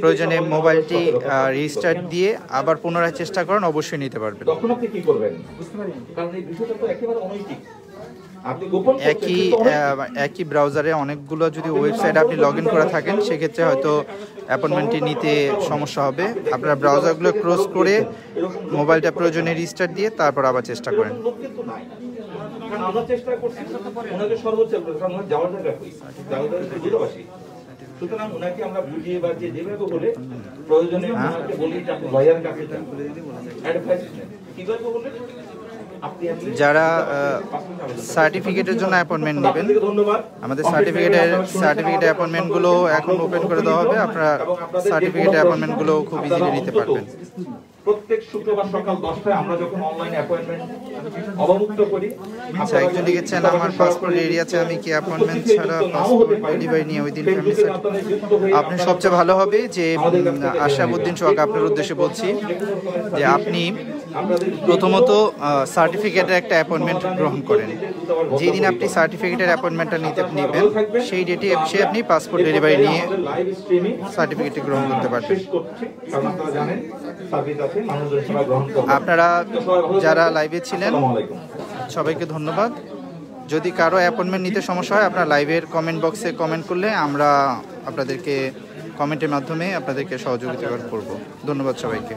প্রয়োজনে মোবাইলটি রিস্টার্ট দিয়ে আবার পুনরায় চেষ্টা করেন, অবশ্যই নিতে পারবেন। তখন আপনি কি করবেন? কারণ এই বিষয়টা তো একেবারে অনৈতিক। আপনি গোপন একই ব্রাউজারে অনেকগুলো যদি ওয়েবসাইট আপনি লগ ইন করে থাকেন, সেক্ষেত্রে হয়তো অ্যাপয়েন্টমেন্টটি নিতে সমস্যা হবে। আপনার ব্রাউজারগুলো ক্লোজ করে মোবাইলটা প্রয়োজনে রিস্টার্ট দিয়ে তারপর আবার চেষ্টা করেন। কারণ আমরা চেষ্টা করছি ওনাকে সর্বোচ্চ, কারণ ওনার যাওয়ার জায়গা দূরবাসী, সুতরাং ওনাকে আমরা বুঝিয়ে বাজিয়ে যেভাবে বলে প্রয়োজনে ওনাকে বলি যে আপনি লয়ার কাছে যান, অ্যাডভাইস নেন। কিভাবে বলে যারা সার্টিফিকেটের জন্য অ্যাপয়েন্টমেন্ট নেবেন, আমাদের সার্টিফিকেট অ্যাপয়েন্টমেন্টগুলো এখন ওপেন করে দেওয়া হবে। আপনারা সার্টিফিকেট অ্যাপয়েন্টমেন্টগুলো খুব ইজিলি নিতে পারবেন। প্রত্যেক শুক্রবার সকাল 10টায় আমরা যখন অনলাইন অ্যাপয়েন্টমেন্ট অবমুক্ত করি। আচ্ছা, একজন লিখেছেন আমার পাসপোর্ট রেডি আছে, আমি কি অ্যাপয়েন্টমেন্ট ছাড়া পাসপোর্ট ডেলিভারি নিয়ে ওই দিন ফ্যামিলি সেট? আপনি সবচেয়ে ভালো হবে যে আশাবুদ্দিন সোহাগ আপনার উদ্দেশ্যে বলছি যে আপনি প্রথমত সার্টিফিকেটের একটা অ্যাপয়েন্টমেন্ট গ্রহণ করেন। যেদিন আপনি সার্টিফিকেটের অ্যাপয়েন্টমেন্টটা নেবেন সেই ডেটে এসে আপনি পাসপোর্ট ডেলিভারি নিয়ে সার্টিফিকেটটি গ্রহণ করতে পারবেন। আপনারা যারা লাইভে ছিলেন সবাইকে ধন্যবাদ। যদি কারো অ্যাপয়েন্টমেন্ট নিতে সমস্যা হয়, আপনারা লাইভের কমেন্ট বক্সে কমেন্ট করলে আমরা আপনাদেরকে কমেন্টের মাধ্যমে আপনাদেরকে সহযোগিতা করব। ধন্যবাদ সবাইকে।